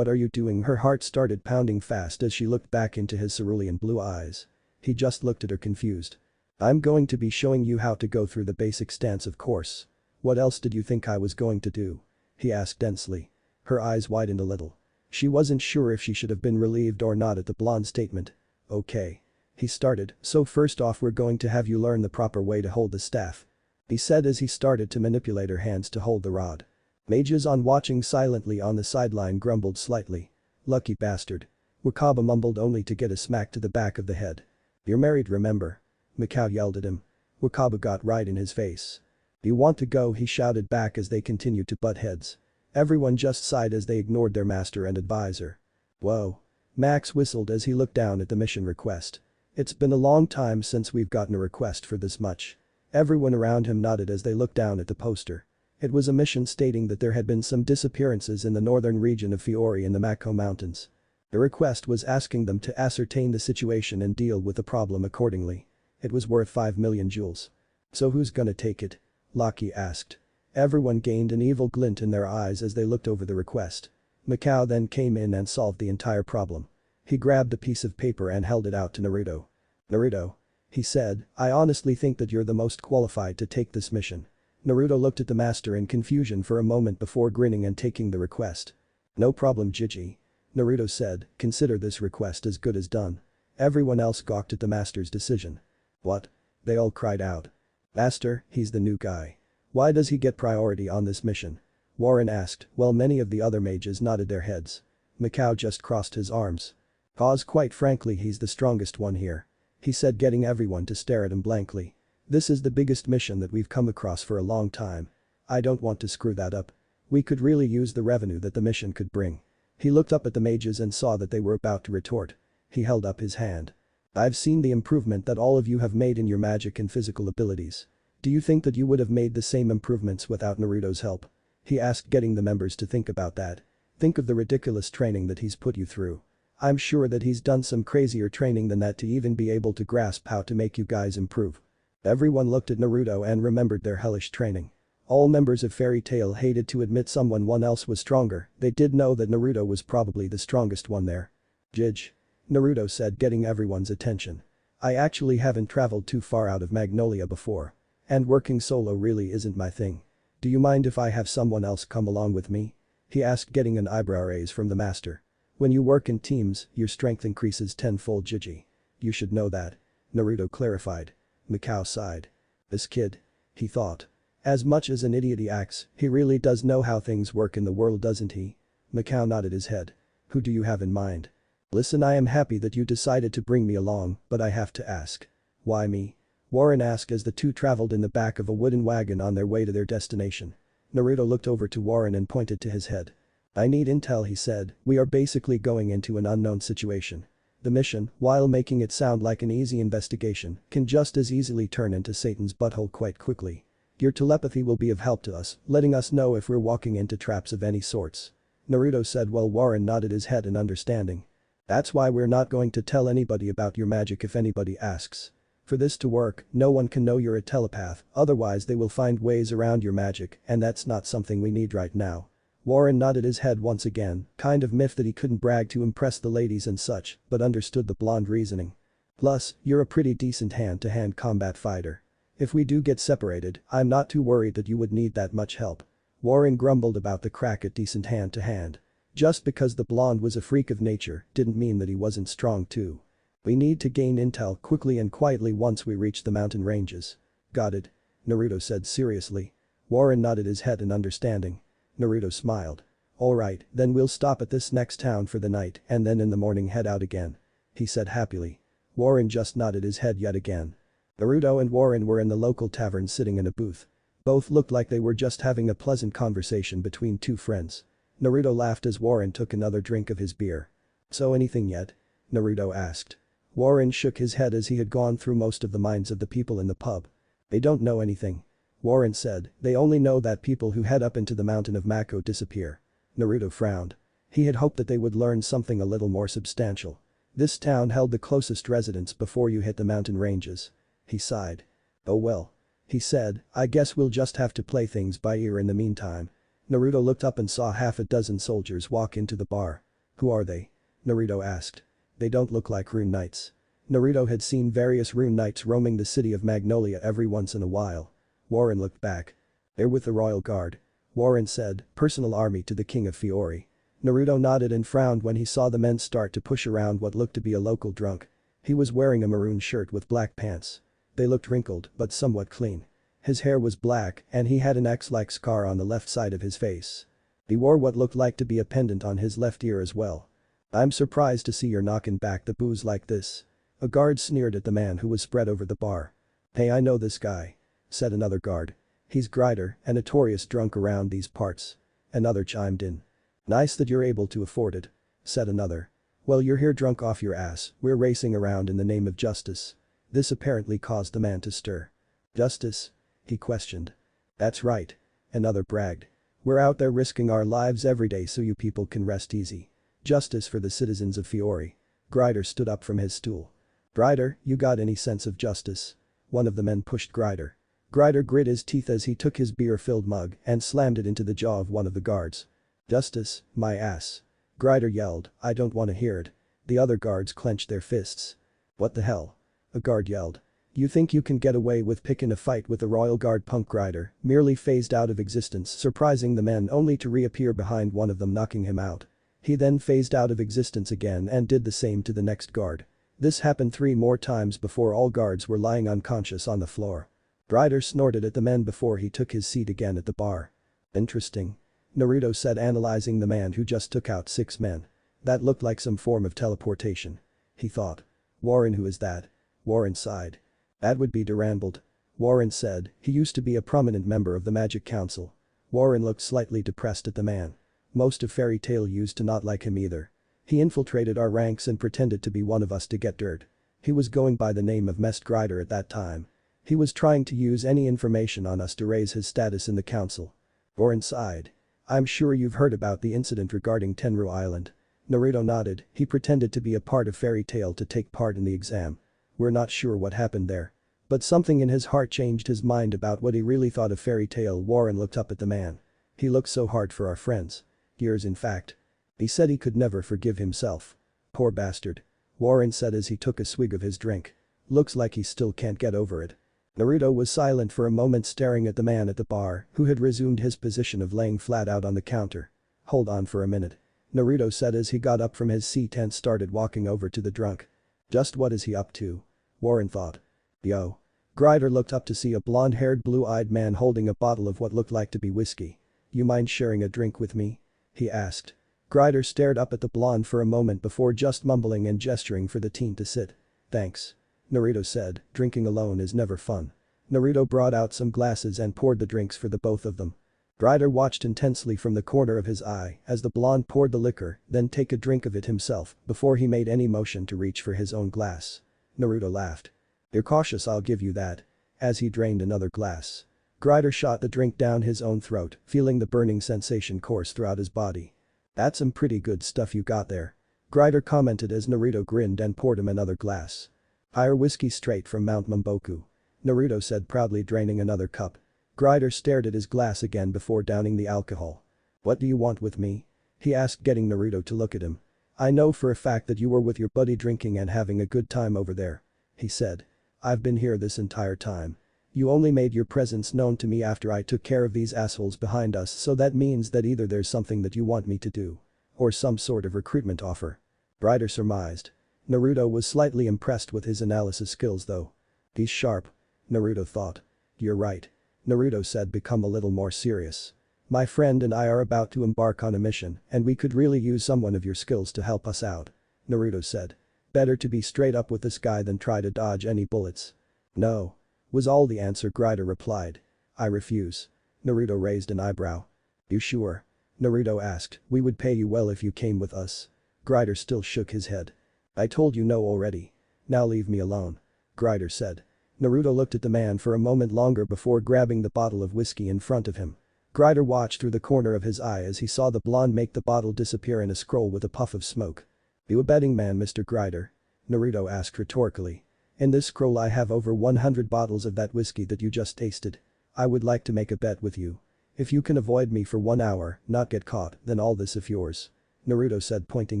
are you doing?" Her heart started pounding fast as she looked back into his cerulean blue eyes. He just looked at her confused. "I'm going to be showing you how to go through the basic stance, of course. What else did you think I was going to do?" he asked densely. Her eyes widened a little. She wasn't sure if she should have been relieved or not at the blonde's statement. "Okay," he started, "so first off we're going to have you learn the proper way to hold the staff," he said as he started to manipulate her hands to hold the rod. Mages on watching silently on the sideline grumbled slightly. "Lucky bastard." Wakaba mumbled, only to get a smack to the back of the head. "You're married, remember?" Mikao yelled at him. Wakaba got right in his face. "You want to go?" he shouted back as they continued to butt heads. Everyone just sighed as they ignored their master and advisor. "Whoa." Max whistled as he looked down at the mission request. "It's been a long time since we've gotten a request for this much." Everyone around him nodded as they looked down at the poster. It was a mission stating that there had been some disappearances in the northern region of Fiori in the Mako Mountains. The request was asking them to ascertain the situation and deal with the problem accordingly. It was worth 5 million jewels. "So who's gonna take it?" Laki asked. Everyone gained an evil glint in their eyes as they looked over the request. Mikao then came in and solved the entire problem. He grabbed a piece of paper and held it out to Naruto. "Naruto," he said, "I honestly think that you're the most qualified to take this mission." Naruto looked at the master in confusion for a moment before grinning and taking the request. "No problem, Jiji," Naruto said, "consider this request as good as done." Everyone else gawked at the master's decision. "What?" they all cried out. "Master, he's the new guy. Why does he get priority on this mission?" Warren asked, while many of the other mages nodded their heads. Mikao just crossed his arms. "Cause quite frankly he's the strongest one here," he said, getting everyone to stare at him blankly. "This is the biggest mission that we've come across for a long time. I don't want to screw that up." We could really use the revenue that the mission could bring. He looked up at the mages and saw that they were about to retort. He held up his hand. I've seen the improvement that all of you have made in your magic and physical abilities. Do you think that you would have made the same improvements without Naruto's help? He asked, getting the members to think about that. Think of the ridiculous training that he's put you through. I'm sure that he's done some crazier training than that to even be able to grasp how to make you guys improve. Everyone looked at Naruto and remembered their hellish training. All members of Fairy Tail hated to admit someone else was stronger. They did know that Naruto was probably the strongest one there. Jij. Naruto said, getting everyone's attention. I actually haven't traveled too far out of Magnolia before. And working solo really isn't my thing. Do you mind if I have someone else come along with me? He asked, getting an eyebrow raise from the master. When you work in teams, your strength increases tenfold. Jij. You should know that. Naruto clarified. Mikao sighed. This kid. He thought. As much as an idiot he acts, he really does know how things work in the world, doesn't he? Mikao nodded his head. Who do you have in mind? Listen, I am happy that you decided to bring me along, but I have to ask. Why me? Warren asked as the two traveled in the back of a wooden wagon on their way to their destination. Naruto looked over to Warren and pointed to his head. I need intel, he said. We are basically going into an unknown situation. The mission, while making it sound like an easy investigation, can just as easily turn into Satan's butthole quite quickly. Your telepathy will be of help to us, letting us know if we're walking into traps of any sorts. Naruto said while Warren nodded his head in understanding. That's why we're not going to tell anybody about your magic if anybody asks. For this to work, no one can know you're a telepath, otherwise they will find ways around your magic, and that's not something we need right now. Warren nodded his head once again, kind of miffed that he couldn't brag to impress the ladies and such, but understood the blonde reasoning. Plus, you're a pretty decent hand-to-hand combat fighter. If we do get separated, I'm not too worried that you would need that much help. Warren grumbled about the crack at decent hand-to-hand. Just because the blonde was a freak of nature didn't mean that he wasn't strong too. We need to gain intel quickly and quietly once we reach the mountain ranges. Got it? Naruto said seriously. Warren nodded his head in understanding. Naruto smiled. Alright, then we'll stop at this next town for the night and then in the morning head out again. He said happily. Warren just nodded his head yet again. Naruto and Warren were in the local tavern sitting in a booth. Both looked like they were just having a pleasant conversation between two friends. Naruto laughed as Warren took another drink of his beer. So anything yet? Naruto asked. Warren shook his head as he had gone through most of the minds of the people in the pub. They don't know anything. Warren said, they only know that people who head up into the mountain of Mako disappear. Naruto frowned. He had hoped that they would learn something a little more substantial. This town held the closest residents before you hit the mountain ranges. He sighed. Oh well. He said, I guess we'll just have to play things by ear in the meantime. Naruto looked up and saw half a dozen soldiers walk into the bar. Who are they? Naruto asked. They don't look like rune knights. Naruto had seen various rune knights roaming the city of Magnolia every once in a while. Warren looked back. They're with the royal guard. Warren said, personal army to the king of Fiori. Naruto nodded and frowned when he saw the men start to push around what looked to be a local drunk. He was wearing a maroon shirt with black pants. They looked wrinkled but somewhat clean. His hair was black and he had an X-like scar on the left side of his face. He wore what looked like to be a pendant on his left ear as well. I'm surprised to see you're knocking back the booze like this. A guard sneered at the man who was spread over the bar. Hey, I know this guy, said another guard. He's Grider, a notorious drunk around these parts. Another chimed in. Nice that you're able to afford it, said another. Well, you're here drunk off your ass, we're racing around in the name of justice. This apparently caused the man to stir. Justice? He questioned. That's right. Another bragged. We're out there risking our lives every day so you people can rest easy. Justice for the citizens of Fiori. Grider stood up from his stool. Grider, you got any sense of justice? One of the men pushed Grider. Grider grit his teeth as he took his beer-filled mug and slammed it into the jaw of one of the guards. Justice, my ass. Grider yelled, I don't want to hear it. The other guards clenched their fists. What the hell? A guard yelled. You think you can get away with picking a fight with the royal guard? Punk Grider merely phased out of existence, surprising the men only to reappear behind one of them, knocking him out. He then phased out of existence again and did the same to the next guard. This happened 3 more times before all guards were lying unconscious on the floor. Grider snorted at the men before he took his seat again at the bar. Interesting. Naruto said, analyzing the man who just took out 6 men. That looked like some form of teleportation. He thought. Warren, who is that? Warren sighed. That would be Durandbald. Warren said, he used to be a prominent member of the Magic Council. Warren looked slightly depressed at the man. Most of Fairy Tail used to not like him either. He infiltrated our ranks and pretended to be one of us to get dirt. He was going by the name of Mest Grider at that time. He was trying to use any information on us to raise his status in the council. Warren sighed. I'm sure you've heard about the incident regarding Tenru Island. Naruto nodded. He pretended to be a part of Fairy Tail to take part in the exam. We're not sure what happened there. But something in his heart changed his mind about what he really thought of Fairy Tail. Warren looked up at the man. He looked so hard for our friends. Years in fact. He said he could never forgive himself. Poor bastard. Warren said as he took a swig of his drink. Looks like he still can't get over it. Naruto was silent for a moment staring at the man at the bar who had resumed his position of laying flat out on the counter. Hold on for a minute. Naruto said as he got up from his seat and started walking over to the drunk. Just what is he up to? Warren thought. Yo. Grider looked up to see a blonde-haired blue-eyed man holding a bottle of what looked like to be whiskey. You mind sharing a drink with me? He asked. Grider stared up at the blonde for a moment before just mumbling and gesturing for the teen to sit. Thanks. Naruto said, drinking alone is never fun. Naruto brought out some glasses and poured the drinks for the both of them. Grider watched intensely from the corner of his eye as the blonde poured the liquor, then take a drink of it himself before he made any motion to reach for his own glass. Naruto laughed. You're cautious, I'll give you that. As he drained another glass. Grider shot the drink down his own throat, feeling the burning sensation course throughout his body. That's some pretty good stuff you got there. Grider commented as Naruto grinned and poured him another glass. Higher whiskey straight from Mount Mamboku. Naruto said proudly, draining another cup. Grider stared at his glass again before downing the alcohol. What do you want with me? He asked, getting Naruto to look at him. I know for a fact that you were with your buddy drinking and having a good time over there. He said. I've been here this entire time. You only made your presence known to me after I took care of these assholes behind us, so that means that either there's something that you want me to do. Or some sort of recruitment offer. Grider surmised. Naruto was slightly impressed with his analysis skills though. He's sharp. Naruto thought. You're right. Naruto said, become a little more serious. My friend and I are about to embark on a mission and we could really use someone of your skills to help us out. Naruto said. Better to be straight up with this guy than try to dodge any bullets. No. Was all the answer. Grider replied. I refuse. Naruto raised an eyebrow. You sure? Naruto asked. We would pay you well if you came with us. Grider still shook his head. I told you no already. Now leave me alone. Grider said. Naruto looked at the man for a moment longer before grabbing the bottle of whiskey in front of him. Grider watched through the corner of his eye as he saw the blonde make the bottle disappear in a scroll with a puff of smoke. You a betting man, Mr. Grider? Naruto asked rhetorically. In this scroll I have over 100 bottles of that whiskey that you just tasted. I would like to make a bet with you. If you can avoid me for 1 hour, not get caught, then all this is yours. Naruto said, pointing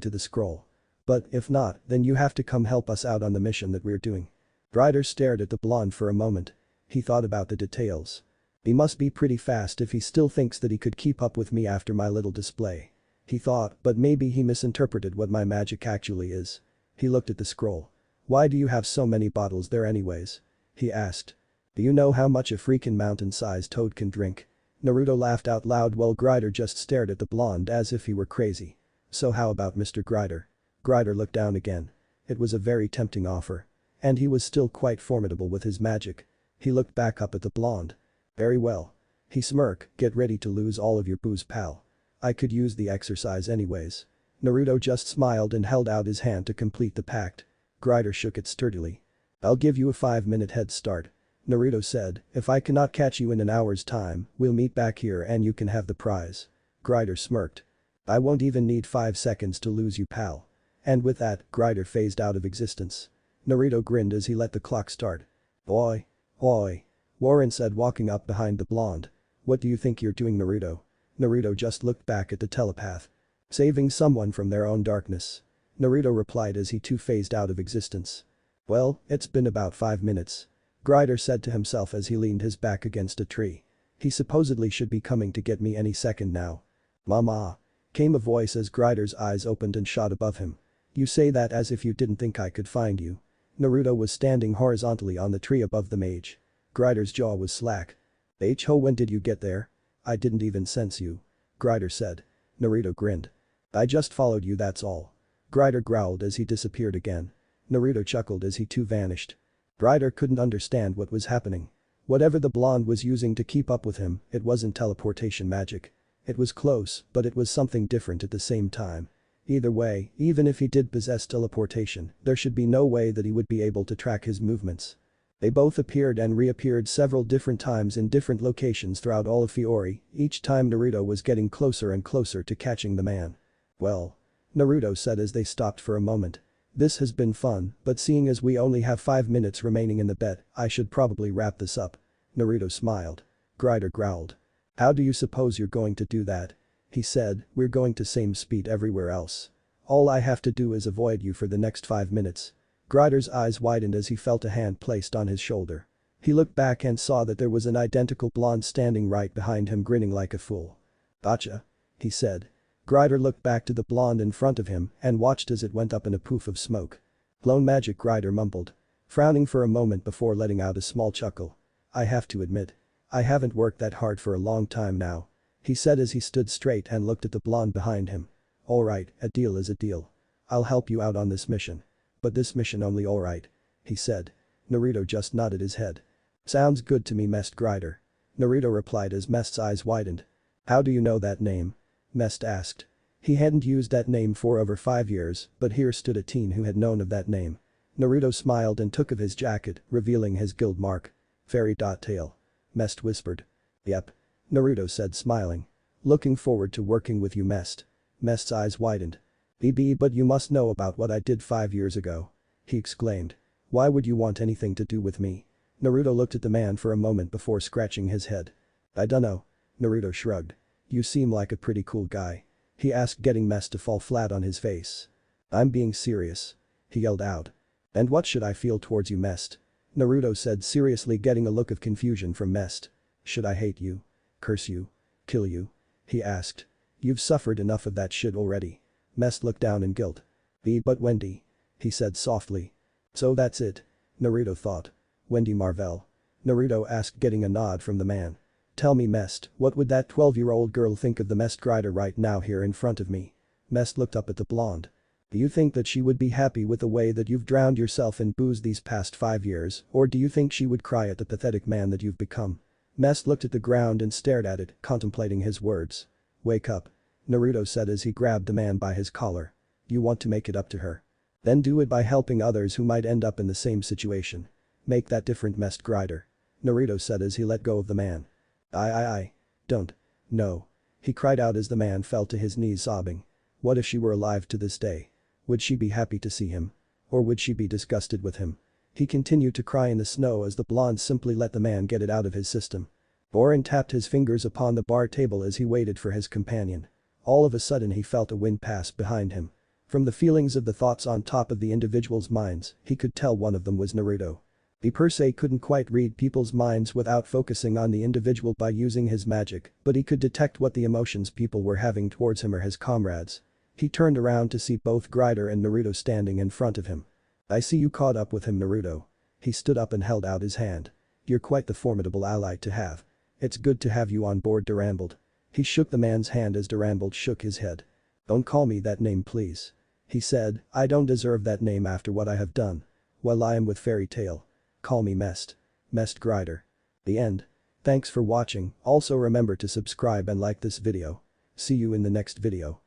to the scroll. But if not, then you have to come help us out on the mission that we're doing. Grider stared at the blonde for a moment. He thought about the details. He must be pretty fast if he still thinks that he could keep up with me after my little display. He thought, but maybe he misinterpreted what my magic actually is. He looked at the scroll. Why do you have so many bottles there anyways? He asked. Do you know how much a freaking mountain-sized toad can drink? Naruto laughed out loud while Grider just stared at the blonde as if he were crazy. So how about Mr. Grider? Grider looked down again. It was a very tempting offer. And he was still quite formidable with his magic. He looked back up at the blonde. Very well. He smirked, get ready to lose all of your booze, pal. I could use the exercise anyways. Naruto just smiled and held out his hand to complete the pact. Grider shook it sturdily. I'll give you a 5-minute head start. Naruto said, if I cannot catch you in an hour's time, we'll meet back here and you can have the prize. Grider smirked. I won't even need 5 seconds to lose you, pal. And with that, Grider phased out of existence. Naruto grinned as he let the clock start. Oi. Oi. Warren said, walking up behind the blonde. What do you think you're doing, Naruto? Naruto just looked back at the telepath. Saving someone from their own darkness. Naruto replied as he too phased out of existence. Well, it's been about 5 minutes. Grider said to himself as he leaned his back against a tree. He supposedly should be coming to get me any second now. Mama. Came a voice as Grider's eyes opened and shot above him. You say that as if you didn't think I could find you. Naruto was standing horizontally on the tree above the mage. Grider's jaw was slack. Ho, when did you get there? I didn't even sense you. Grider said. Naruto grinned. I just followed you, that's all. Grider growled as he disappeared again. Naruto chuckled as he too vanished. Grider couldn't understand what was happening. Whatever the blonde was using to keep up with him, it wasn't teleportation magic. It was close, but it was something different at the same time. Either way, even if he did possess teleportation, there should be no way that he would be able to track his movements. They both appeared and reappeared several different times in different locations throughout all of Fiori, each time Naruto was getting closer and closer to catching the man. Well. Naruto said as they stopped for a moment. This has been fun, but seeing as we only have 5 minutes remaining in the bet, I should probably wrap this up. Naruto smiled. Grider growled. How do you suppose you're going to do that? He said, we're going to same speed everywhere else. All I have to do is avoid you for the next 5 minutes. Grider's eyes widened as he felt a hand placed on his shoulder. He looked back and saw that there was an identical blonde standing right behind him grinning like a fool. Gotcha. He said. Grider looked back to the blonde in front of him and watched as it went up in a poof of smoke. Blown magic, Grider mumbled. Frowning for a moment before letting out a small chuckle. I have to admit. I haven't worked that hard for a long time now. He said as he stood straight and looked at the blonde behind him. Alright, a deal is a deal. I'll help you out on this mission. But this mission only alright. He said. Naruto just nodded his head. Sounds good to me, messed Grider. Naruto replied as Mest's eyes widened. How do you know that name? Mest asked. He hadn't used that name for over 5 years, but here stood a teen who had known of that name. Naruto smiled and took of his jacket, revealing his guild mark. Fairy tail. Mest whispered. Yep. Naruto said, smiling. Looking forward to working with you, Mest. Mest's eyes widened. But you must know about what I did 5 years ago. He exclaimed. Why would you want anything to do with me? Naruto looked at the man for a moment before scratching his head. I dunno. Naruto shrugged. You seem like a pretty cool guy. He asked, getting Mest to fall flat on his face. I'm being serious. He yelled out. And what should I feel towards you, Mest? Naruto said, seriously, getting a look of confusion from Mest. Should I hate you? Curse you? Kill you? He asked. You've suffered enough of that shit already. Mest looked down in guilt. But Wendy. He said softly. So that's it. Naruto thought. Wendy Marvell. Naruto asked, getting a nod from the man. Tell me, Mest, what would that 12-year-old girl think of the Mest Grider right now here in front of me? Mest looked up at the blonde. Do you think that she would be happy with the way that you've drowned yourself in booze these past 5 years, or do you think she would cry at the pathetic man that you've become? Mest looked at the ground and stared at it, contemplating his words. Wake up. Naruto said as he grabbed the man by his collar. You want to make it up to her? Then do it by helping others who might end up in the same situation. Make that different, Mest Grider. Naruto said as he let go of the man. I don't. No. He cried out as the man fell to his knees sobbing. What if she were alive to this day? Would she be happy to see him? Or would she be disgusted with him? He continued to cry in the snow as the blonde simply let the man get it out of his system. Borin tapped his fingers upon the bar table as he waited for his companion. All of a sudden he felt a wind pass behind him. From the feelings of the thoughts on top of the individuals' minds, he could tell one of them was Naruto. He per se couldn't quite read people's minds without focusing on the individual by using his magic, but he could detect what the emotions people were having towards him or his comrades. He turned around to see both Grider and Naruto standing in front of him. I see you caught up with him, Naruto. He stood up and held out his hand. You're quite the formidable ally to have. It's good to have you on board, Durandal. He shook the man's hand as Durandal shook his head. Don't call me that name, please. He said, I don't deserve that name after what I have done. While I am with Fairy Tail. Call me Mest. Mest Grider. The end. Thanks for watching, also remember to subscribe and like this video. See you in the next video.